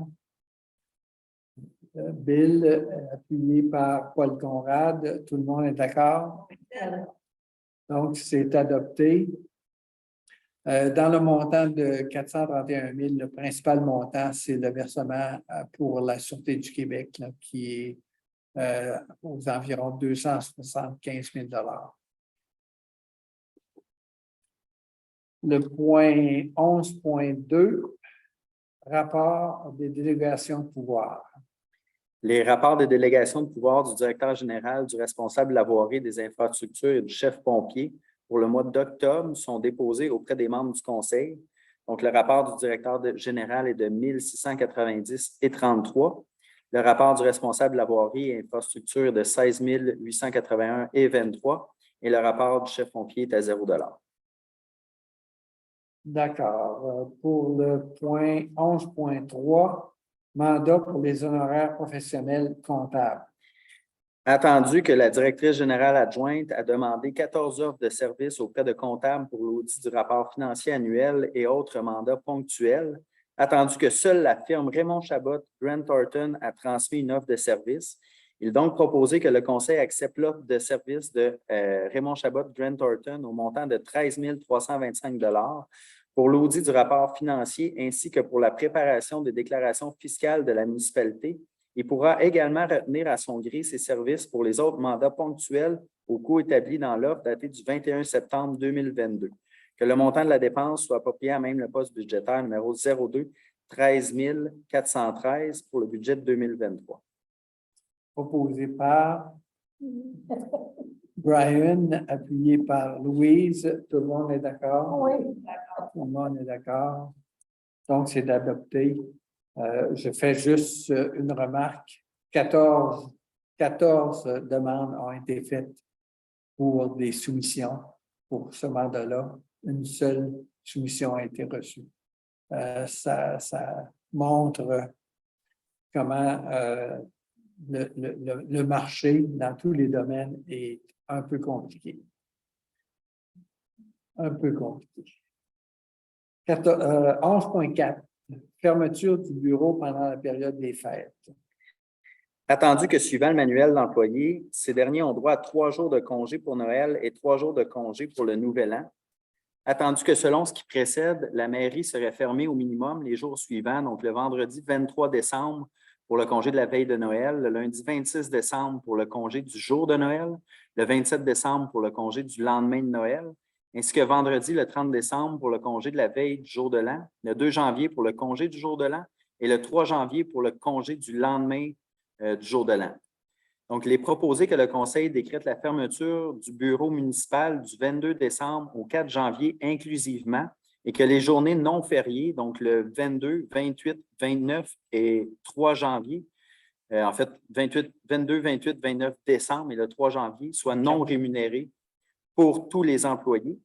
Bill, appuyé par Paul Conrad. Tout le monde est d'accord? Donc, c'est adopté. Dans le montant de 431 000, le principal montant, c'est le versement pour la Sûreté du Québec, là, qui est aux environs 275 000 $. Le point 11.2, rapport des délégations de pouvoir. Les rapports de délégation de pouvoir du directeur général, du responsable de la voirie, des infrastructures et du chef pompier pour le mois d'octobre sont déposés auprès des membres du Conseil. Donc, le rapport du directeur général est de 1690 et 33. Le rapport du responsable de la voirie et infrastructure est de 16 881 et 23. et le rapport du chef pompier est à 0 $. D'accord. Pour le point 11.3, mandat pour les honoraires professionnels comptables. Attendu que la directrice générale adjointe a demandé 14 offres de services auprès de comptables pour l'audit du rapport financier annuel et autres mandats ponctuels, attendu que seule la firme Raymond Chabot Grant Thornton a transmis une offre de service, il est donc proposé que le Conseil accepte l'offre de service de Raymond Chabot Grant Thornton au montant de 13 325 $ pour l'audit du rapport financier ainsi que pour la préparation des déclarations fiscales de la municipalité. Il pourra également retenir à son gré ses services pour les autres mandats ponctuels au coût établi dans l'offre datée du 21 septembre 2022. Que le montant de la dépense soit approprié à même le poste budgétaire numéro 02 13 413 pour le budget de 2023. Proposé par Brian, appuyé par Louise. Tout le monde est d'accord? Oui. Tout le monde est d'accord. Donc, c'est adopté. Je fais juste une remarque. 14 demandes ont été faites pour des soumissions pour ce mandat-là. Une seule soumission a été reçue. Ça montre comment le marché dans tous les domaines est un peu compliqué. Un peu compliqué. 11.4. Fermeture du bureau pendant la période des fêtes. Attendu que suivant le manuel d'employés, ces derniers ont droit à 3 jours de congé pour Noël et 3 jours de congé pour le Nouvel An. Attendu que selon ce qui précède, la mairie serait fermée au minimum les jours suivants, donc le vendredi 23 décembre pour le congé de la veille de Noël, le lundi 26 décembre pour le congé du jour de Noël, le 27 décembre pour le congé du lendemain de Noël, ainsi que vendredi le 30 décembre pour le congé de la veille du jour de l'an, le 2 janvier pour le congé du jour de l'an et le 3 janvier pour le congé du lendemain du jour de l'an. Donc, il est proposé que le Conseil décrète la fermeture du bureau municipal du 22 décembre au 4 janvier inclusivement et que les journées non fériées, donc le 22, 28, 29 et 3 janvier, en fait 22, 28, 29 décembre et le 3 janvier, soient non rémunérées pour tous les employés.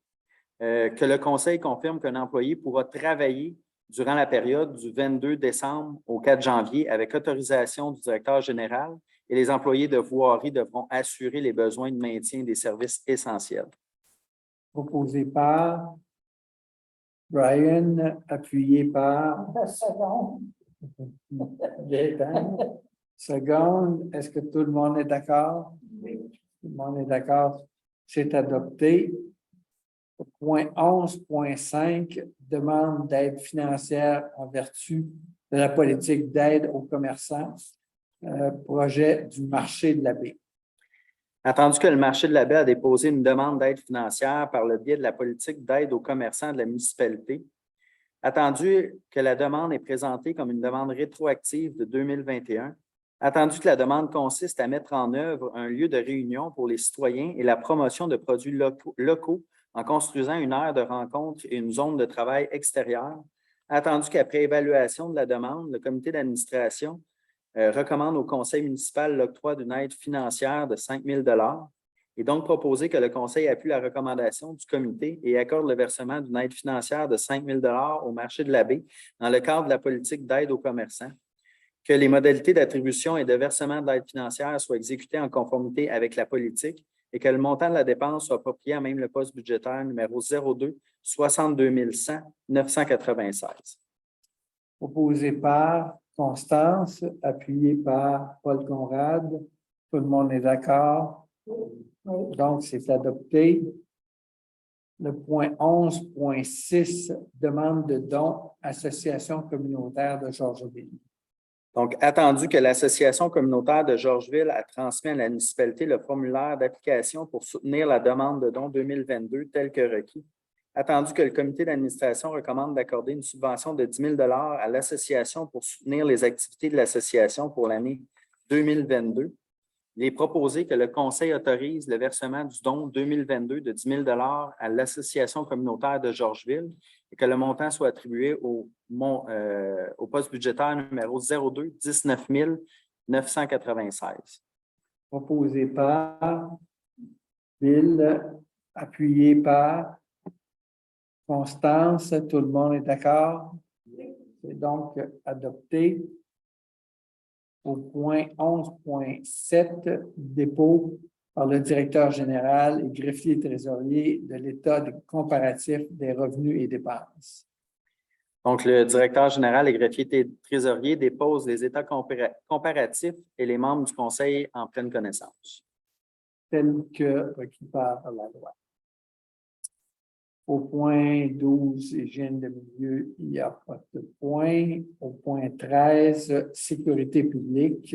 Que le Conseil confirme qu'un employé pourra travailler durant la période du 22 décembre au 4 janvier avec autorisation du directeur général et les employés de voirie devront assurer les besoins de maintien des services essentiels. Proposé par Brian, appuyé par Gaëtan. Seconde, est-ce que tout le monde est d'accord? Oui. Tout le monde est d'accord. C'est adopté. Point 11.5, demande d'aide financière en vertu de la politique d'aide aux commerçants. Projet du marché de la baie. Attendu que le marché de la baie a déposé une demande d'aide financière par le biais de la politique d'aide aux commerçants de la municipalité, attendu que la demande est présentée comme une demande rétroactive de 2021, attendu que la demande consiste à mettre en œuvre un lieu de réunion pour les citoyens et la promotion de produits locaux en construisant une aire de rencontre et une zone de travail extérieure, attendu qu'après évaluation de la demande, le comité d'administration recommande au conseil municipal l'octroi d'une aide financière de 5 000 $ et donc proposer que le conseil appuie la recommandation du comité et accorde le versement d'une aide financière de 5 000 $ au marché de la baie dans le cadre de la politique d'aide aux commerçants, que les modalités d'attribution et de versement de l'aide financière soient exécutées en conformité avec la politique et que le montant de la dépense soit approprié à même le poste budgétaire numéro 02 62 100 996. Proposé par Constance, appuyé par Paul Conrad. Tout le monde est d'accord? Oui. Donc, c'est adopté. Le point 11.6, demande de dons, Association communautaire de Georgeville. Donc, attendu que l'Association communautaire de Georgeville a transmis à la municipalité le formulaire d'application pour soutenir la demande de dons 2022 tel que requis, attendu que le comité d'administration recommande d'accorder une subvention de 10 000 $ à l'association pour soutenir les activités de l'association pour l'année 2022, il est proposé que le conseil autorise le versement du don 2022 de 10 000 $ à l'Association communautaire de Georgeville et que le montant soit attribué au poste budgétaire numéro 02 19 996. Proposé par Bill, appuyé par Constance. Tout le monde est d'accord? C'est donc adopté. Au point 11.7, dépôt par le directeur général et greffier trésorier de l'état comparatif des revenus et dépenses. Donc, le directeur général et greffier trésorier déposent les états comparatifs et les membres du conseil en prennent connaissance. Tel que requis par la loi. Au point 12, hygiène de milieu, il n'y a pas de point. Au point 13, sécurité publique.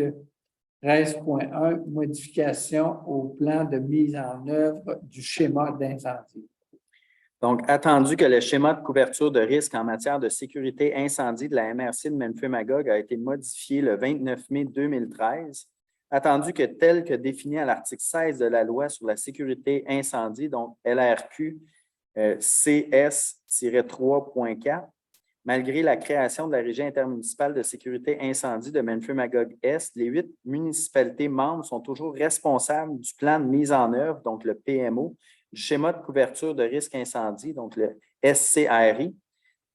13.1, modification au plan de mise en œuvre du schéma d'incendie. Donc, attendu que le schéma de couverture de risque en matière de sécurité incendie de la MRC de Melfeu-Magog a été modifié le 29 mai 2013, attendu que tel que défini à l'article 16 de la loi sur la sécurité incendie, donc LRQ CS-3.4, malgré la création de la Régie intermunicipale de sécurité incendie de Melfeu-Magog-Est, les 8 municipalités membres sont toujours responsables du plan de mise en œuvre, donc le PMO, du schéma de couverture de risque incendie, donc le SCRI,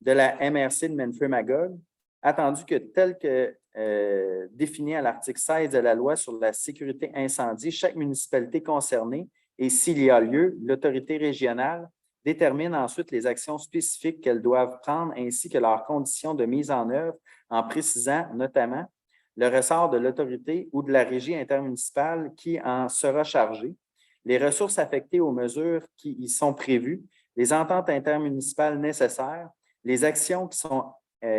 de la MRC de Melfeu-Magog, attendu que tel que défini à l'article 16 de la loi sur la sécurité incendie, chaque municipalité concernée et s'il y a lieu, l'autorité régionale détermine ensuite les actions spécifiques qu'elles doivent prendre ainsi que leurs conditions de mise en œuvre en précisant notamment le ressort de l'autorité ou de la régie intermunicipale qui en sera chargée, les ressources affectées aux mesures qui y sont prévues, les ententes intermunicipales nécessaires, les actions qui sont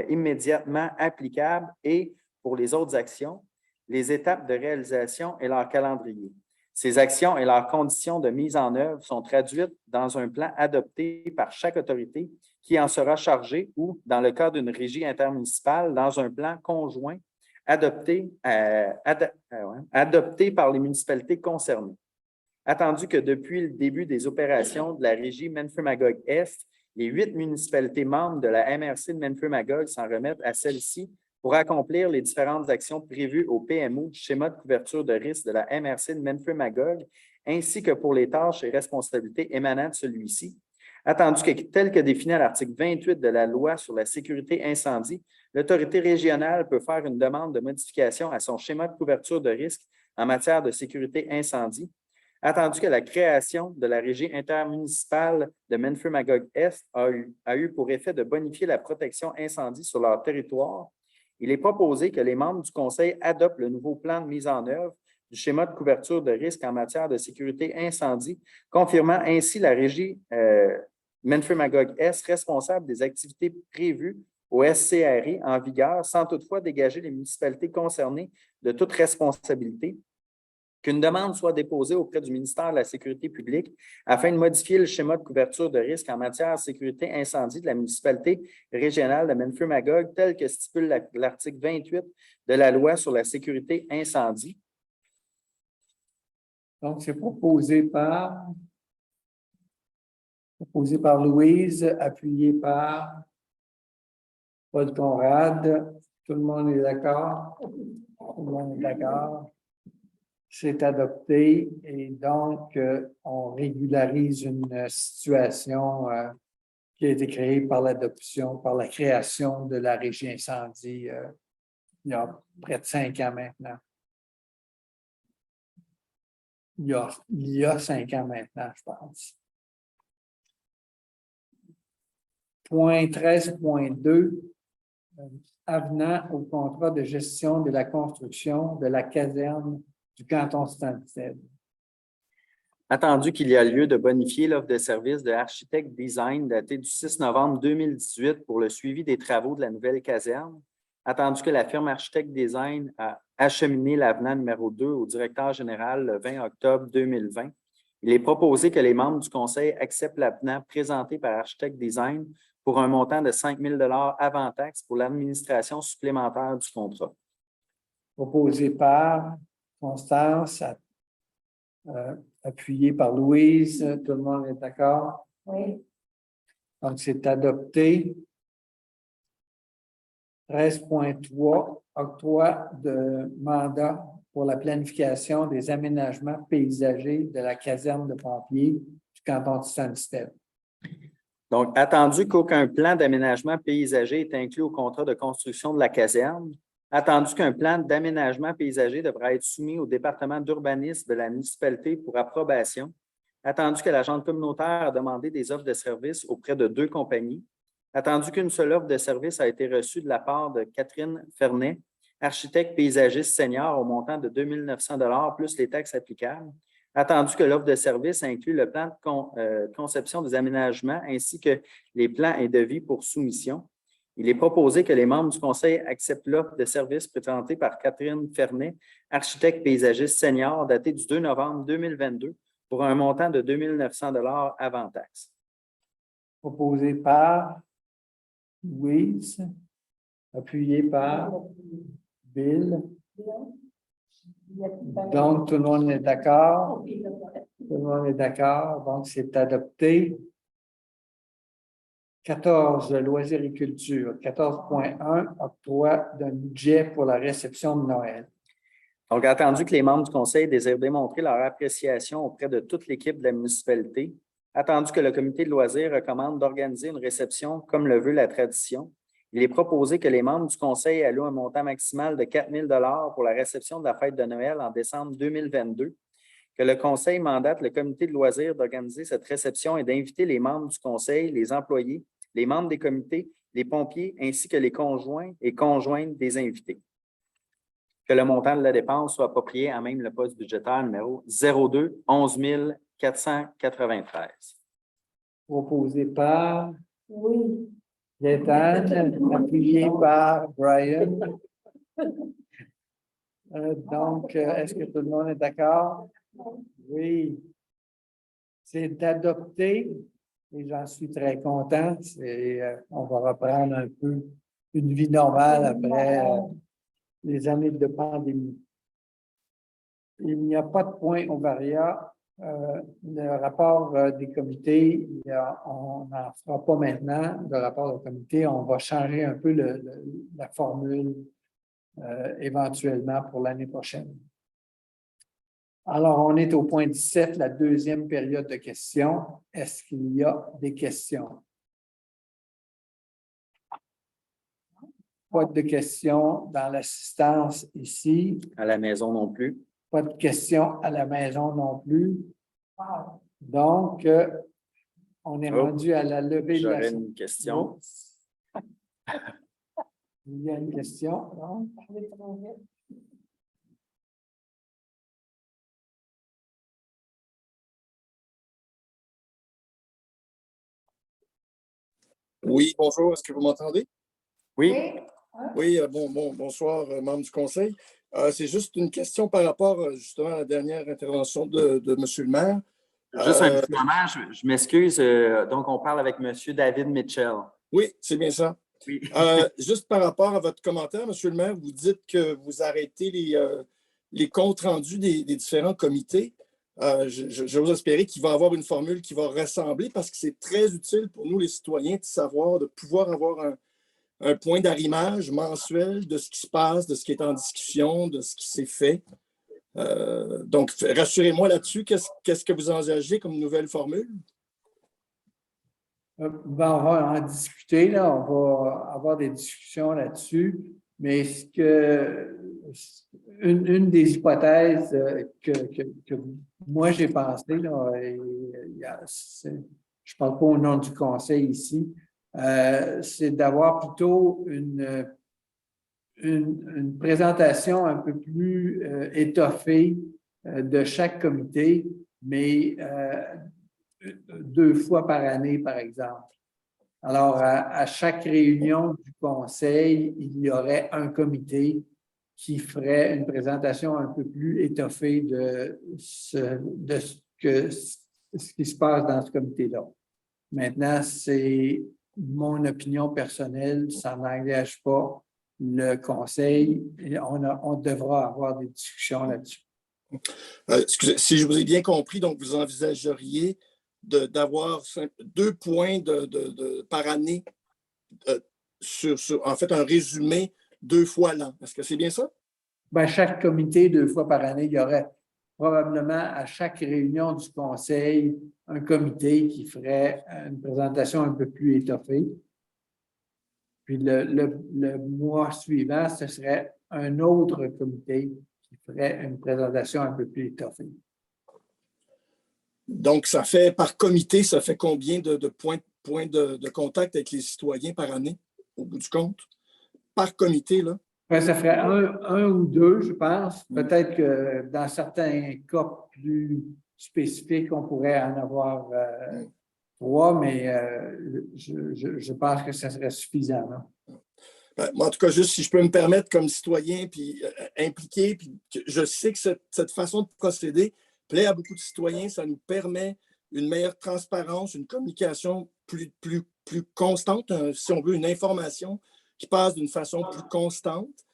immédiatement applicables et, pour les autres actions, les étapes de réalisation et leur calendrier. Ces actions et leurs conditions de mise en œuvre sont traduites dans un plan adopté par chaque autorité qui en sera chargée ou, dans le cas d'une régie intermunicipale, dans un plan conjoint adopté par les municipalités concernées. Attendu que depuis le début des opérations de la régie Melfeu-Magog-Est, les 8 municipalités membres de la MRC de Melfeu-Magog s'en remettent à celle-ci pour accomplir les différentes actions prévues au PMO du schéma de couverture de risque de la MRC de Melfeu-Magog, ainsi que pour les tâches et responsabilités émanant de celui-ci. Attendu que, tel que défini à l'article 28 de la loi sur la sécurité incendie, l'autorité régionale peut faire une demande de modification à son schéma de couverture de risque en matière de sécurité incendie, attendu que la création de la régie intermunicipale de Melfeu-Magog-Est a eu pour effet de bonifier la protection incendie sur leur territoire, il est proposé que les membres du Conseil adoptent le nouveau plan de mise en œuvre du schéma de couverture de risque en matière de sécurité incendie, confirmant ainsi la régie Melfeu-Magog-Est responsable des activités prévues au SCRI en vigueur, sans toutefois dégager les municipalités concernées de toute responsabilité, qu'une demande soit déposée auprès du ministère de la Sécurité publique afin de modifier le schéma de couverture de risque en matière de sécurité incendie de la municipalité régionale de Melfeu-Magog, tel que stipule l'article 28 de la loi sur la sécurité incendie. Donc, c'est proposé par Louise, appuyé par Paul Conrad. Tout le monde est d'accord? Tout le monde est d'accord. C'est adopté et donc on régularise une situation qui a été créée par l'adoption, par la création de la régie incendie il y a près de 5 ans maintenant. Il y a 5 ans maintenant, je pense. Point 13.2, avenant au contrat de gestion de la construction de la caserne du canton Stansted. Attendu qu'il y a lieu de bonifier l'offre de service de Architecte Design datée du 6 novembre 2018 pour le suivi des travaux de la nouvelle caserne, attendu que la firme Architecte Design a acheminé l'avenant numéro 2 au directeur général le 20 octobre 2020, il est proposé que les membres du conseil acceptent l'avenant présenté par Architecte Design pour un montant de 5 000 $ avant taxe pour l'administration supplémentaire du contrat. Proposé par Constance, appuyé par Louise. Tout le monde est d'accord? Oui. Donc, c'est adopté. 13.3, octroi de mandat pour la planification des aménagements paysagers de la caserne de pompiers du canton de Stansted. Donc, attendu qu'aucun plan d'aménagement paysager est inclus au contrat de construction de la caserne, attendu qu'un plan d'aménagement paysager devra être soumis au département d'urbanisme de la municipalité pour approbation, attendu que l'agent communautaire a demandé des offres de services auprès de 2 compagnies, attendu qu'une seule offre de service a été reçue de la part de Catherine Fernet, architecte paysagiste senior au montant de 2 900 $ plus les taxes applicables, attendu que l'offre de service inclut le plan de conception des aménagements ainsi que les plans et devis pour soumission. Il est proposé que les membres du conseil acceptent l'offre de service présentée par Catherine Fernet, architecte paysagiste senior, datée du 2 novembre 2022, pour un montant de 2 900 $ avant taxes. Proposé par Louise, appuyé par Bill. Donc, tout le monde est d'accord? Tout le monde est d'accord, donc c'est adopté. 14, loisirs et culture. 14.1, octroi d'un budget pour la réception de Noël. Donc, attendu que les membres du conseil désirent démontrer leur appréciation auprès de toute l'équipe de la municipalité, attendu que le comité de loisirs recommande d'organiser une réception comme le veut la tradition, il est proposé que les membres du conseil allouent un montant maximal de 4 000 $ pour la réception de la fête de Noël en décembre 2022, que le conseil mandate le comité de loisirs d'organiser cette réception et d'inviter les membres du conseil, les employés, les membres des comités, les pompiers, ainsi que les conjoints et conjointes des invités. Que le montant de la dépense soit approprié à même le poste budgétaire numéro 02 11 493. Proposé par Oui. Gaétane, appuyé par Brian. Donc, est-ce que tout le monde est d'accord? Oui. C'est adopté et j'en suis très content. On va reprendre un peu une vie normale après les années de pandémie. Il n'y a pas de point au VARIA. Le rapport des comités, on n'en fera pas maintenant, le rapport des comités. On va changer un peu la formule éventuellement pour l'année prochaine. Alors, on est au point 17, la deuxième période de questions. Est-ce qu'il y a des questions? Pas de questions dans l'assistance ici. À la maison non plus. Pas de questions à la maison non plus. Donc, on est rendu à la levée de la... J'aurais une question. Il y a une question, non? Oui, bonjour. Est-ce que vous m'entendez? Oui. Oui, bonsoir, membres du conseil. C'est juste une question par rapport justement à la dernière intervention de M. le maire. Juste un petit moment, je m'excuse. Donc, on parle avec M. David Mitchell. Oui, c'est bien ça. Oui. Juste par rapport à votre commentaire, M. le maire, vous dites que vous arrêtez les comptes rendus des différents comités. J'ose espérer qu'il va y avoir une formule qui va ressembler parce que c'est très utile pour nous, les citoyens, de savoir, de pouvoir avoir un point d'arrimage mensuel de ce qui se passe, de ce qui est en discussion, de ce qui s'est fait. Donc, rassurez-moi là-dessus. Qu'est-ce que vous envisagez comme nouvelle formule? On va en discuter, là. On va avoir des discussions là-dessus. Mais une des hypothèses que moi j'ai pensé, là, je ne parle pas au nom du conseil ici, c'est d'avoir plutôt une présentation un peu plus étoffée de chaque comité, mais 2 fois par année, par exemple. Alors, à chaque réunion du conseil, il y aurait un comité qui ferait une présentation un peu plus étoffée de ce qui se passe dans ce comité-là. Maintenant, c'est mon opinion personnelle, ça n'engage pas le conseil. Et on devra avoir des discussions là-dessus. Excusez, si je vous ai bien compris, donc vous envisageriez d'avoir 2 points par année en fait, un résumé 2 fois l'an. Est-ce que c'est bien ça? Ben, chaque comité, 2 fois par année, il y aurait probablement à chaque réunion du conseil un comité qui ferait une présentation un peu plus étoffée. Puis le mois suivant, ce serait un autre comité qui ferait une présentation un peu plus étoffée. Donc, ça fait par comité, ça fait combien de points de contact avec les citoyens par année, au bout du compte? Par comité, là? Ouais, ça ferait un ou deux, je pense. Peut-être que dans certains cas plus spécifiques, on pourrait en avoir 3, mais je pense que ça serait suffisant. Là. Ben, moi, en tout cas, juste si je peux me permettre comme citoyen, puis impliqué, puis je sais que cette façon de procéder plaît à beaucoup de citoyens, ça nous permet une meilleure transparence, une communication plus constante, si on veut, une information qui passe d'une façon plus constante.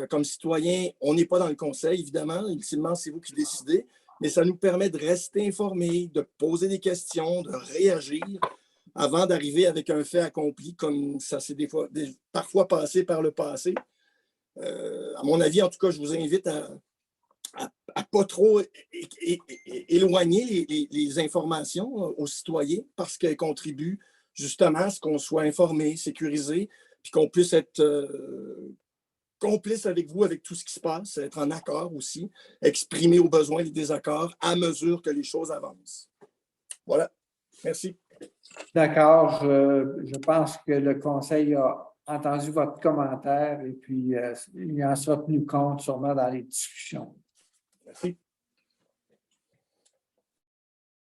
Comme citoyen, on n'est pas dans le conseil, évidemment. Ultimement, c'est vous qui décidez, mais ça nous permet de rester informés, de poser des questions, de réagir avant d'arriver avec un fait accompli, comme ça s'est parfois passé par le passé. À mon avis, en tout cas, je vous invite à pas trop éloigner les informations aux citoyens parce qu'elles contribuent justement à ce qu'on soit informé, sécurisé, puis qu'on puisse être complice avec vous, avec tout ce qui se passe, être en accord aussi, exprimer aux besoins les désaccords à mesure que les choses avancent. Voilà. Merci. D'accord. Je pense que le conseil a entendu votre commentaire et puis il en sera tenu compte sûrement dans les discussions. Merci.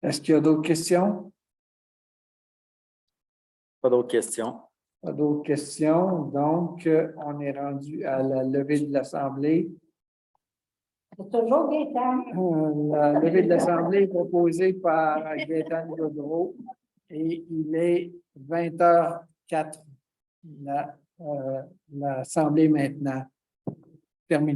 Est-ce qu'il y a d'autres questions? Pas d'autres questions. Pas d'autres questions. Donc, on est rendu à la levée de l'Assemblée. C'est toujours Gaétan. La levée de l'Assemblée est proposée par Gaétan Godreau et il est 20h04. L'Assemblée maintenant terminée.